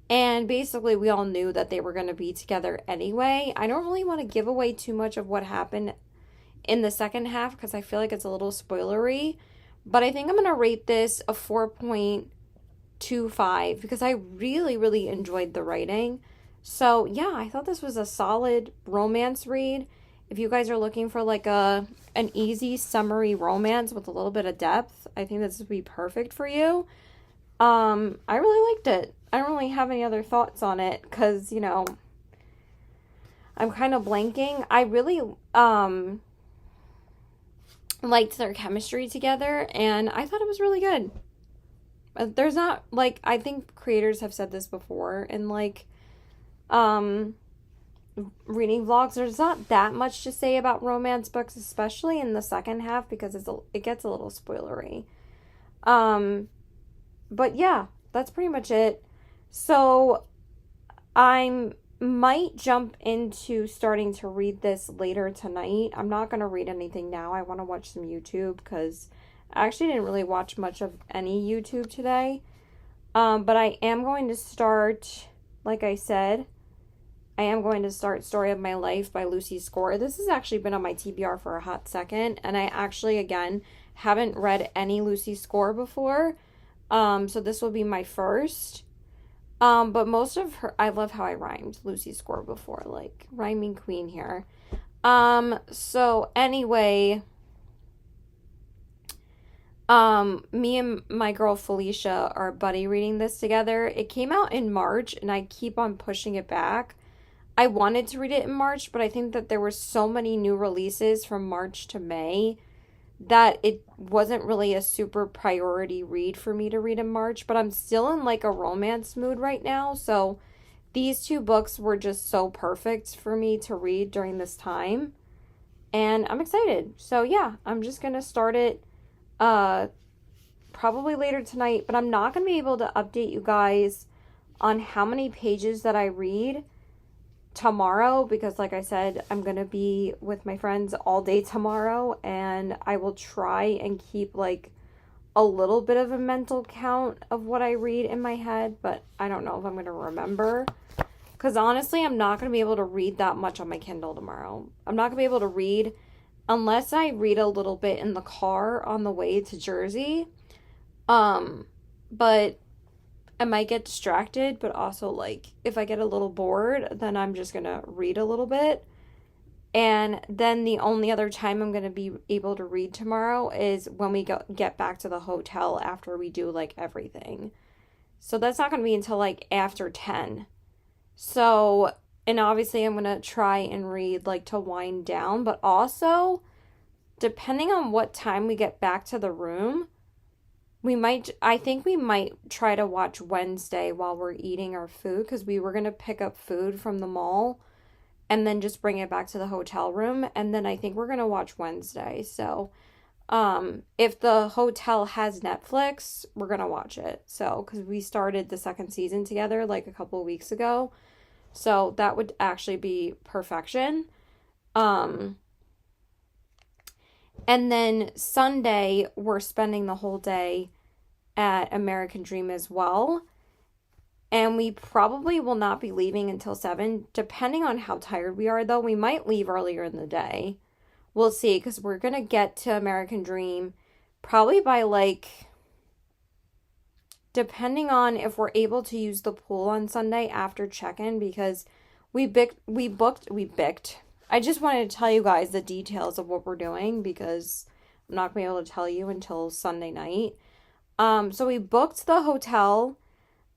A: And basically, we all knew that they were going to be together anyway. I don't really want to give away too much of what happened in the second half because I feel like it's a little spoilery. But I think I'm going to rate this a 4.25 because I really, really enjoyed the writing. So yeah, I thought this was a solid romance read. If you guys are looking for like an easy summary romance with a little bit of depth, I think this would be perfect for you. I really liked it. I don't really have any other thoughts on it because, you know, I'm kind of blanking. I really liked their chemistry together, and I thought it was really good. There's not, like, I think creators have said this before, and like reading vlogs, there's not that much to say about romance books, especially in the second half, because it gets a little spoilery. But yeah, that's pretty much it. So I might jump into starting to read this later tonight. I'm not going to read anything now. I want to watch some YouTube because I actually didn't really watch much of any YouTube today. But I am going to start, like I said, I am going to start Story of My Life by Lucy Score. This has actually been on my TBR for a hot second, and I actually, again, haven't read any Lucy Score before. So this will be my first. But most of her, I love how I rhymed Lucy Score before, like rhyming queen here. So anyway, me and my girl Felicia are buddy reading this together. It came out in March, and I keep on pushing it back. I wanted to read it in March, but I think that there were so many new releases from March to May that it wasn't really a super priority read for me to read in March, but I'm still in like a romance mood right now, so these 2 books were just so perfect for me to read during this time, and I'm excited. So yeah, I'm just gonna start it probably later tonight, but I'm not gonna be able to update you guys on how many pages that I read tomorrow because, like I said, I'm gonna be with my friends all day tomorrow, and I will try and keep like a little bit of a mental count of what I read in my head, but I don't know if I'm gonna remember, because honestly I'm not gonna be able to read that much on my Kindle tomorrow. I'm not gonna be able to read unless I read a little bit in the car on the way to Jersey. But I might get distracted, but also, like, if I get a little bored, then I'm just going to read a little bit. And then the only other time I'm going to be able to read tomorrow is when we get back to the hotel after we do, like, everything. So that's not going to be until, like, after 10. So, and obviously I'm going to try and read, like, to wind down. But also, depending on what time we get back to the room, I think we might try to watch Wednesday while we're eating our food, because we were going to pick up food from the mall and then just bring it back to the hotel room. And then I think we're going to watch Wednesday. So, if the hotel has Netflix, we're going to watch it. So, because we started the 2nd season together like a couple of weeks ago. So that would actually be perfection. And then Sunday, we're spending the whole day at American Dream as well. And we probably will not be leaving until 7, depending on how tired we are, though. We might leave earlier in the day. We'll see, because we're going to get to American Dream probably by like, depending on if we're able to use the pool on Sunday after check-in, because we booked. I just wanted to tell you guys the details of what we're doing because I'm not going to be able to tell you until Sunday night. So we booked the hotel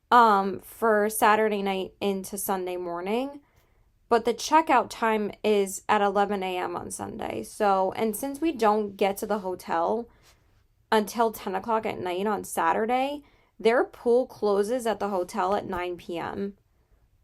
A: for Saturday night into Sunday morning, but the checkout time is at 11 a.m. on Sunday. So, and since we don't get to the hotel until 10 o'clock at night on Saturday, their pool closes at the hotel at 9 p.m.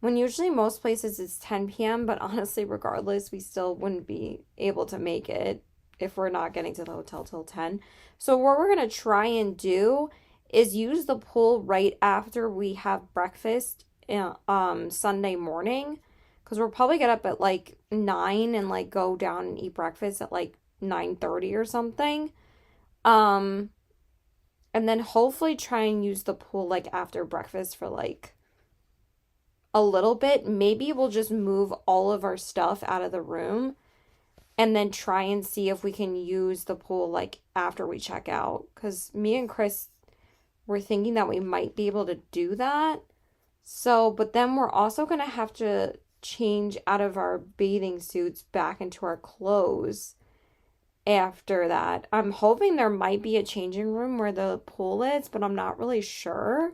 A: When usually most places it's 10 p.m., but honestly, regardless, we still wouldn't be able to make it if we're not getting to the hotel till 10. So what we're going to try and do is use the pool right after we have breakfast Sunday morning, because we'll probably get up at like 9 and like go down and eat breakfast at like 9:30 or something. And then hopefully try and use the pool like after breakfast for like a little bit. Maybe we'll just move all of our stuff out of the room and then try and see if we can use the pool like after we check out. Because me and Chris were thinking that we might be able to do that. So, but then we're also going to have to change out of our bathing suits back into our clothes after that. I'm hoping there might be a changing room where the pool is, but I'm not really sure.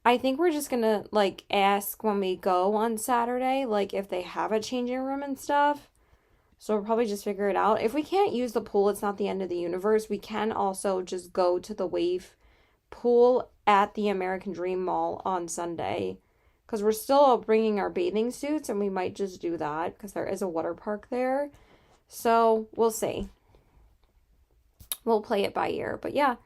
A: I think we're just gonna like ask when we go on Saturday, like if they have a changing room and stuff. So we'll probably just figure it out. If we can't use the pool, it's not the end of the universe. We can also just go to the wave pool at the American Dream Mall on Sunday, because we're still bringing our bathing suits and we might just do that because there is a water park there. So we'll see. We'll play it by ear. But yeah,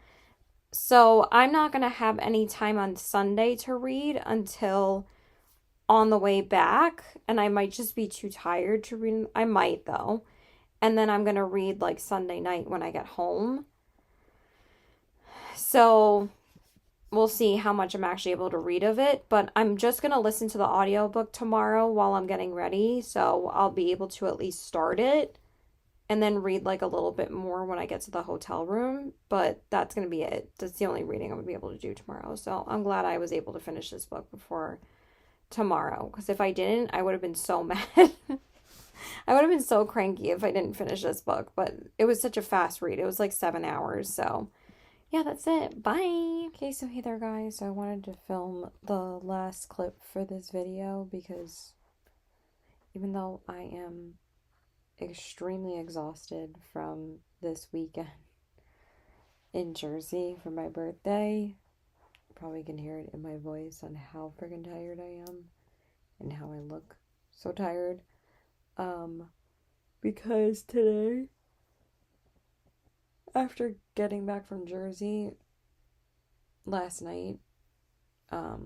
A: so I'm not going to have any time on Sunday to read until on the way back, and I might just be too tired to read. I might though. And then I'm going to read like Sunday night when I get home. So we'll see how much I'm actually able to read of it, but I'm just going to listen to the audiobook tomorrow while I'm getting ready, so I'll be able to at least start it and then read like a little bit more when I get to the hotel room, but that's going to be it. That's the only reading I'm going to be able to do tomorrow. So I'm glad I was able to finish this book before tomorrow, because if I didn't, I would have been so mad. I would have been so cranky if I didn't finish this book, but it was such a fast read. It was like 7 hours, so yeah, that's it. Bye. Okay, so hey there, guys. So I wanted to film the last clip for this video because even though I am extremely exhausted from this weekend in Jersey for my birthday, you probably can hear it in my voice on how freaking tired I am and how I look so tired. Because today, after getting back from Jersey last night, I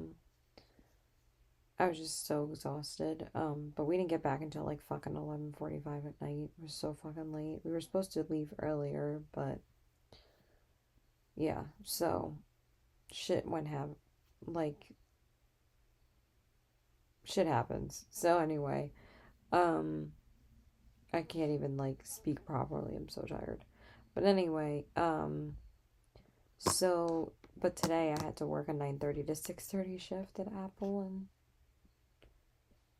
A: was just so exhausted. But we didn't get back until like fucking 11:45 at night. It was so fucking late. We were supposed to leave earlier, but yeah, so shit like shit happens. So anyway, I can't even like speak properly. I'm so tired. But anyway, so but today I had to work a 9:30 to 6:30 shift at Apple, and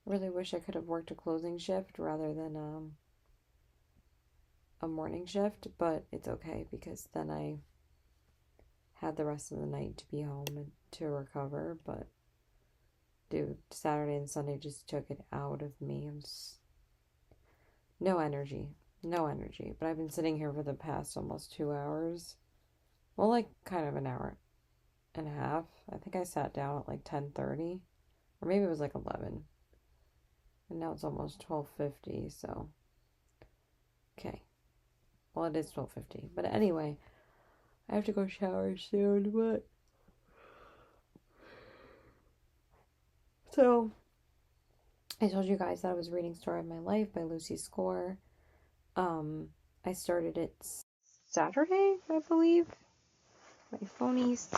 A: really wish I could have worked a closing shift rather than a morning shift, but it's okay because then I had the rest of the night to be home and to recover. But dude, Saturday and Sunday just took it out of me. No energy. But I've been sitting here for the past almost 2 hours. Well, like kind of an hour and a half. I think I sat down at like 10:30, or maybe it was like 11. And now it's almost 12:50, so okay. Well, it is 12:50. But anyway, I have to go shower soon, but so I told you guys that I was reading Story of My Life by Lucy Score. I started it Saturday, I believe. My phonies.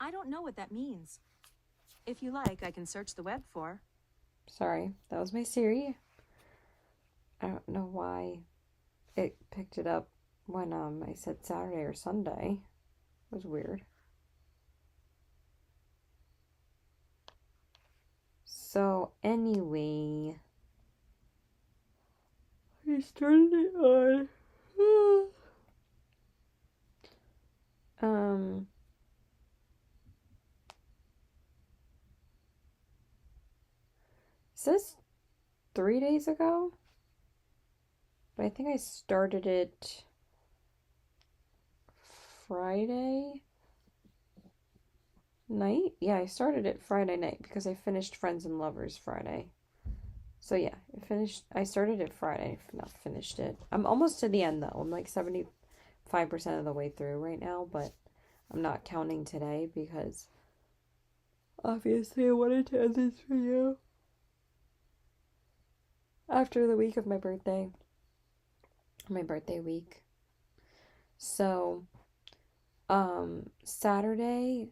B: I don't know what that means. If you like, I can search the web for.
A: Sorry, that was my Siri. I don't know why it picked it up when I said Saturday or Sunday. It was weird. So anyway, I started it on um it says 3 days ago, but I think I started it Friday night. Yeah, I started it Friday night because I finished Friends and Lovers Friday. So yeah, I started it Friday, not finished it. I'm almost to the end though. I'm like 75% of the way through right now, but I'm not counting today because obviously I wanted to end this video after the week of my birthday. My birthday week. So, Saturday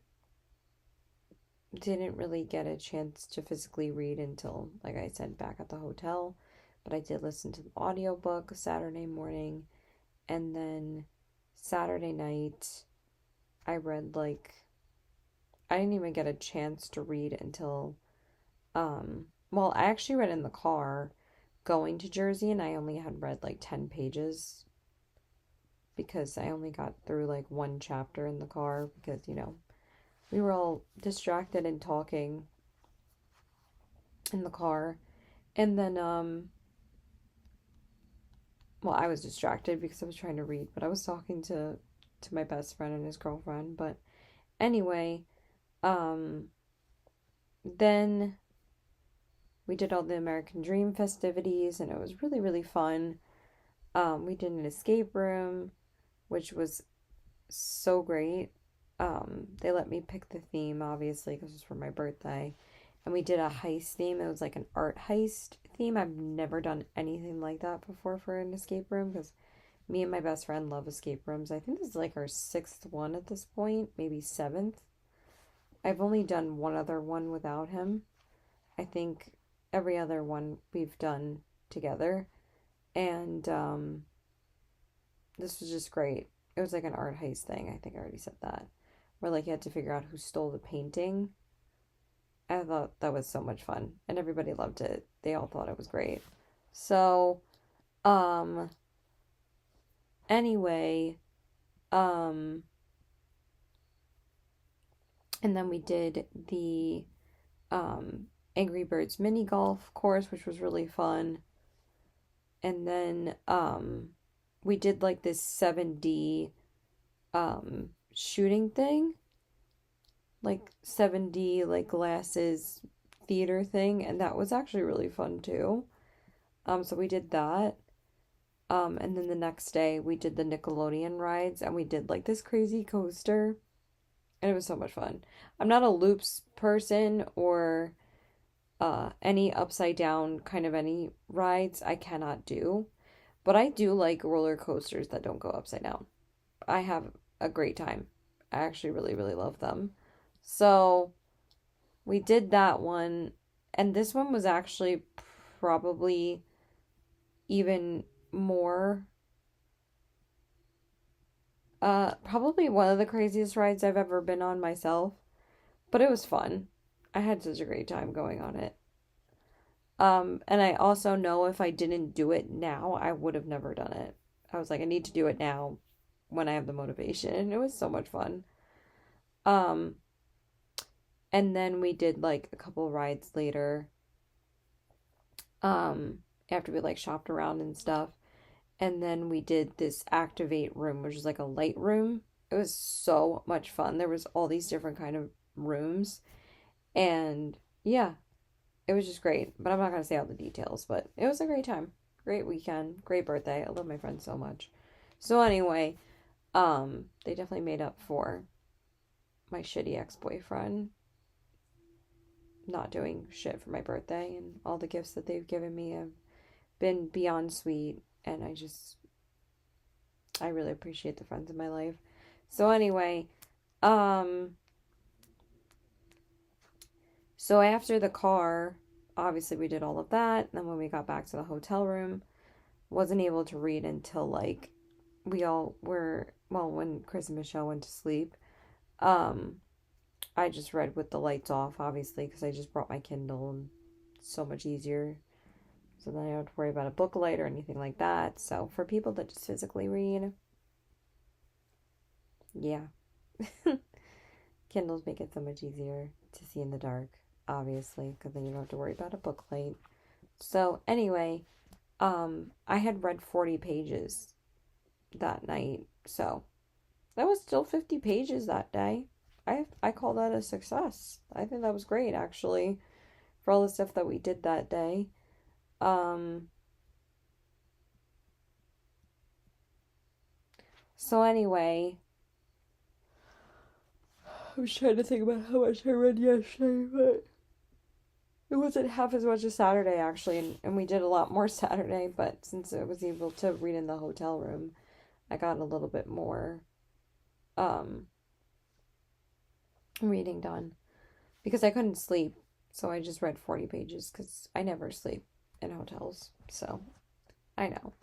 A: didn't really get a chance to physically read until, like I said, back at the hotel. But I did listen to the audiobook Saturday morning. And then Saturday night, I read I didn't even get a chance to read until, well, I actually read in the car going to Jersey, and I only had read like 10 pages because I only got through like one chapter in the car because, we were all distracted and talking in the car. And then, well, I was distracted because I was trying to read, but I was talking to my best friend and his girlfriend. But anyway, um, then we did all the American Dream festivities, and it was really, really fun. We did an escape room, which was so great. They let me pick the theme, obviously, because it was for my birthday. And we did a heist theme. It was like an art heist theme. I've never done anything like that before for an escape room because me and my best friend love escape rooms. I think this is like our sixth one at this point, maybe seventh. I've only done one other one without him. I think every other one we've done together. And this was just great. It was like an art heist thing. I think I already said that. Where like you had to figure out who stole the painting. I thought that was so much fun and everybody loved it. They all thought it was great. So, um anyway, um and then we did the Angry Birds mini golf course, which was really fun. And then we did like this 7D shooting thing, like 7D like glasses theater thing, and that was actually really fun too. So we did that. And then the next day we did the Nickelodeon rides and we did like this crazy coaster, and it was so much fun. I'm not a loops person or any upside down kind of any rides I cannot do, but I do like roller coasters that don't go upside down. I have a great time. I actually really, really love them. So we did that one, and this one was actually probably even more, probably one of the craziest rides I've ever been on myself, but it was fun. I had such a great time going on it. And I also know if I didn't do it now, I would have never done it. I was like, I need to do it now when I have the motivation, and it was so much fun. Um, and then we did like a couple rides later, um, after we like shopped around and stuff. And then we did this activate room, which is like a light room. It was so much fun. There was all these different kind of rooms, and yeah, it was just great. But I'm not gonna say all the details, but it was a great time. Great weekend, great birthday. I love my friends so much. So anyway, they definitely made up for my shitty ex-boyfriend not doing shit for my birthday, and all the gifts that they've given me have been beyond sweet, and I really appreciate the friends in my life. So anyway, um So after the car, obviously we did all of that. And then when we got back to the hotel room, wasn't able to read until like we all were, well, when Chris and Michelle went to sleep. Um, I just read with the lights off, obviously, because I just brought my Kindle and it's so much easier. So then I don't have to worry about a book light or anything like that. So for people that just physically read, yeah. Kindles make it so much easier to see in the dark, obviously, because then you don't have to worry about a book light. So anyway, I had read 40 pages that night, so that was still 50 pages that day. I call that a success. I think that was great, actually, for all the stuff that we did that day. Um, so anyway, I was trying to think about how much I read yesterday, but it wasn't half as much as Saturday, actually, and we did a lot more Saturday, but since I was able to read in the hotel room, I got a little bit more um, reading done because I couldn't sleep, so I just read 40 pages because I never sleep in hotels, so I know.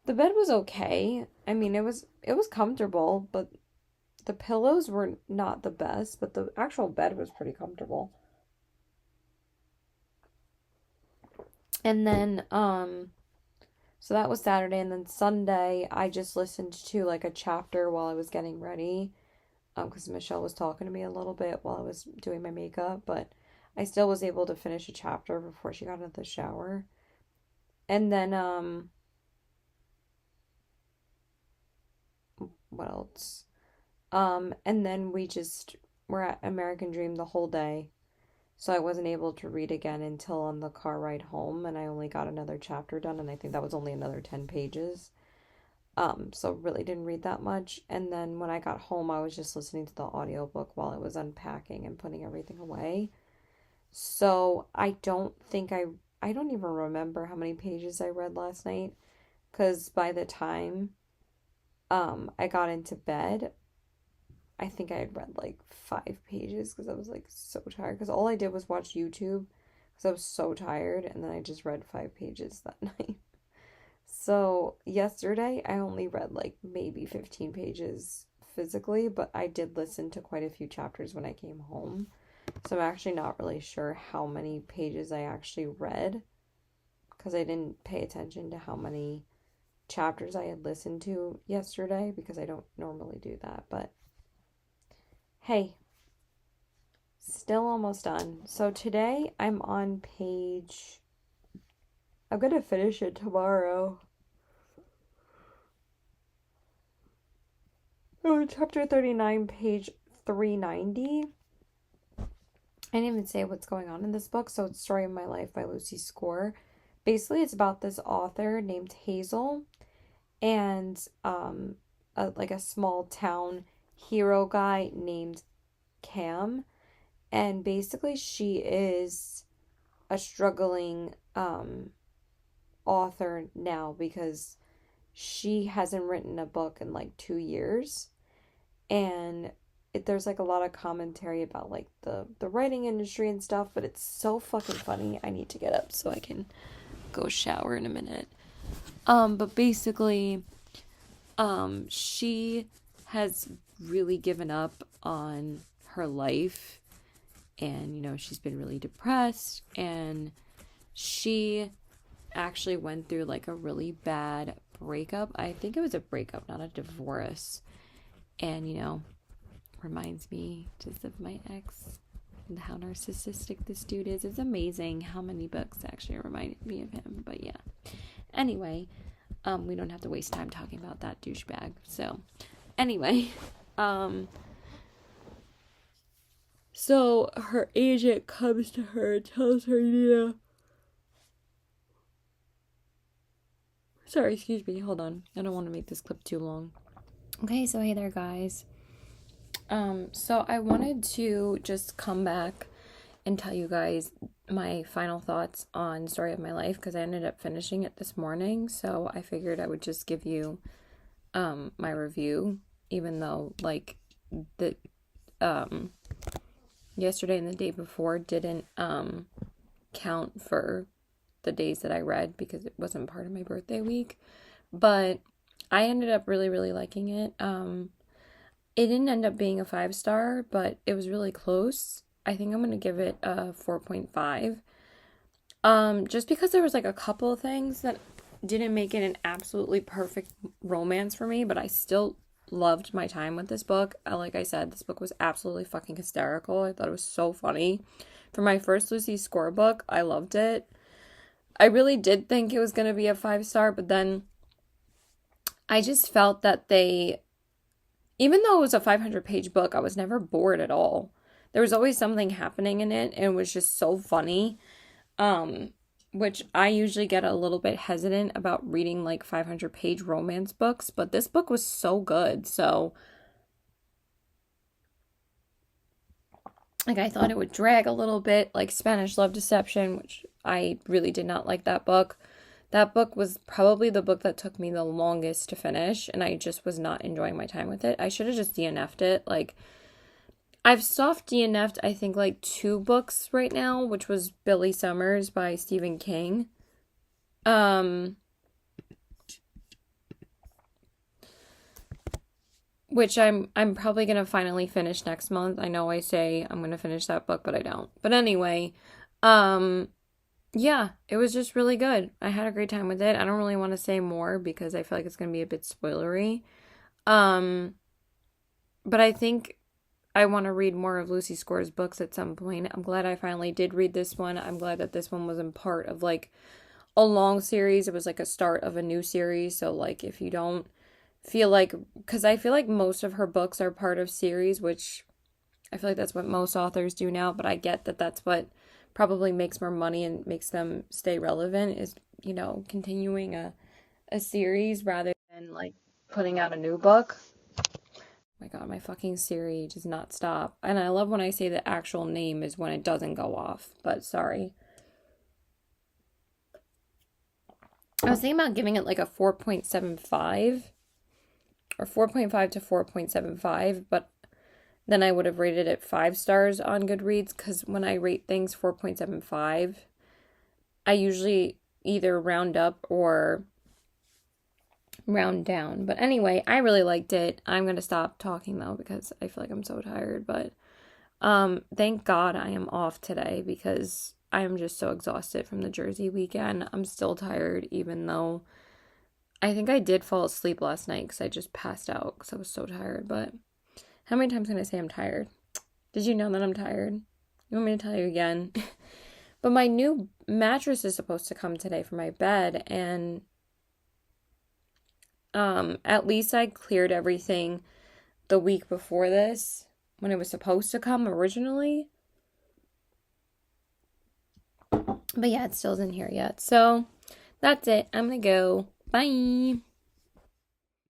A: The bed was okay. I mean, it was comfortable, but the pillows were not the best, but the actual bed was pretty comfortable. And then so that was Saturday, and then Sunday I just listened to like a chapter while I was getting ready. Because Michelle was talking to me a little bit while I was doing my makeup, but I still was able to finish a chapter before she got into the shower. And then what else? And then we just were at American Dream the whole day. So I wasn't able to read again until on the car ride home, and I only got another chapter done, and I think that was only another 10 pages. So really didn't read that much. And then when I got home, I was just listening to the audiobook while I was unpacking and putting everything away. So I don't even remember how many pages I read last night, because by the time I got into bed, I think I had read like 5 pages because I was like so tired. Because all I did was watch YouTube because I was so tired, and then I just read 5 pages that night. So yesterday I only read like maybe 15 pages physically, but I did listen to quite a few chapters when I came home. So I'm actually not really sure how many pages I actually read because I didn't pay attention to how many chapters I had listened to yesterday because I don't normally do that. But hey, still almost done. So today I'm on page. I'm gonna finish it tomorrow. Oh, chapter 39, page 390. I didn't even say what's going on in this book, so it's Story of My Life by Lucy Score. Basically, it's about this author named Hazel and like a small town hero guy named Cam. And basically, she is a struggling author now because she hasn't written a book in like 2 years, and there's like a lot of commentary about like the writing industry and stuff, but it's so fucking funny. I need to get up so I can go shower in a minute. But basically, she has really given up on her life, and she's been really depressed, and she actually went through like a really bad breakup. I think it was a breakup, not a divorce. And reminds me just of my ex and how narcissistic this dude is. It's amazing how many books actually reminded me of him. But yeah. Anyway, we don't have to waste time talking about that douchebag. So anyway, so her agent comes to her and tells her, sorry, excuse me, hold on. I don't want to make this clip too long. Okay, so hey there, guys. So I wanted to just come back and tell you guys my final thoughts on Story of My Life because I ended up finishing it this morning. So I figured I would just give you my review, even though like the yesterday and the day before didn't count for the days that I read because it wasn't part of my birthday week. But I ended up really, really liking it. It didn't end up being a 5-star, but it was really close. I think I'm gonna give it a 4.5. Just because there was like a couple of things that didn't make it an absolutely perfect romance for me, but I still loved my time with this book. Like I said, this book was absolutely fucking hysterical. I thought it was so funny. For my first Lucy Score book, I loved it. I really did think it was going to be a 5-star, but then I just felt that even though it was a 500-page book, I was never bored at all. There was always something happening in it, and it was just so funny. Which I usually get a little bit hesitant about reading like 500-page romance books, but this book was so good. So, like, I thought it would drag a little bit, like Spanish Love Deception, which I really did not like that book. That book was probably the book that took me the longest to finish, and I just was not enjoying my time with it. I should have just DNF'd it. Like, I've soft DNF'd, I think, like 2 books right now, which was Billy Summers by Stephen King. Which I'm probably gonna finally finish next month. I know I say I'm gonna finish that book, but I don't. But anyway, yeah, it was just really good. I had a great time with it. I don't really want to say more because I feel like it's gonna be a bit spoilery. But I think I want to read more of Lucy Score's books at some point. I'm glad I finally did read this one. I'm glad that this one wasn't part of like a long series. It was like a start of a new series. So like if you don't feel like, because I feel like most of her books are part of series, which I feel like that's what most authors do now, but I get that that's what probably makes more money and makes them stay relevant is, continuing a series rather than like putting out a new book. My God, my fucking Siri does not stop. And I love when I say the actual name is when it doesn't go off, but sorry. I was thinking about giving it like a 4.75 or 4.5 to 4.75, but then I would have rated it 5 stars on Goodreads because when I rate things 4.75, I usually either round up or round down. But anyway, I really liked it. I'm going to stop talking though because I feel like I'm so tired, but thank God I am off today because I am just so exhausted from the Jersey weekend. I'm still tired even though I think I did fall asleep last night because I just passed out because I was so tired. But how many times can I say I'm tired? Did you know that I'm tired? You want me to tell you again? But my new mattress is supposed to come today for my bed, and at least I cleared everything the week before this when it was supposed to come originally. But yeah, it still isn't here yet. So that's it. I'm gonna go. Bye.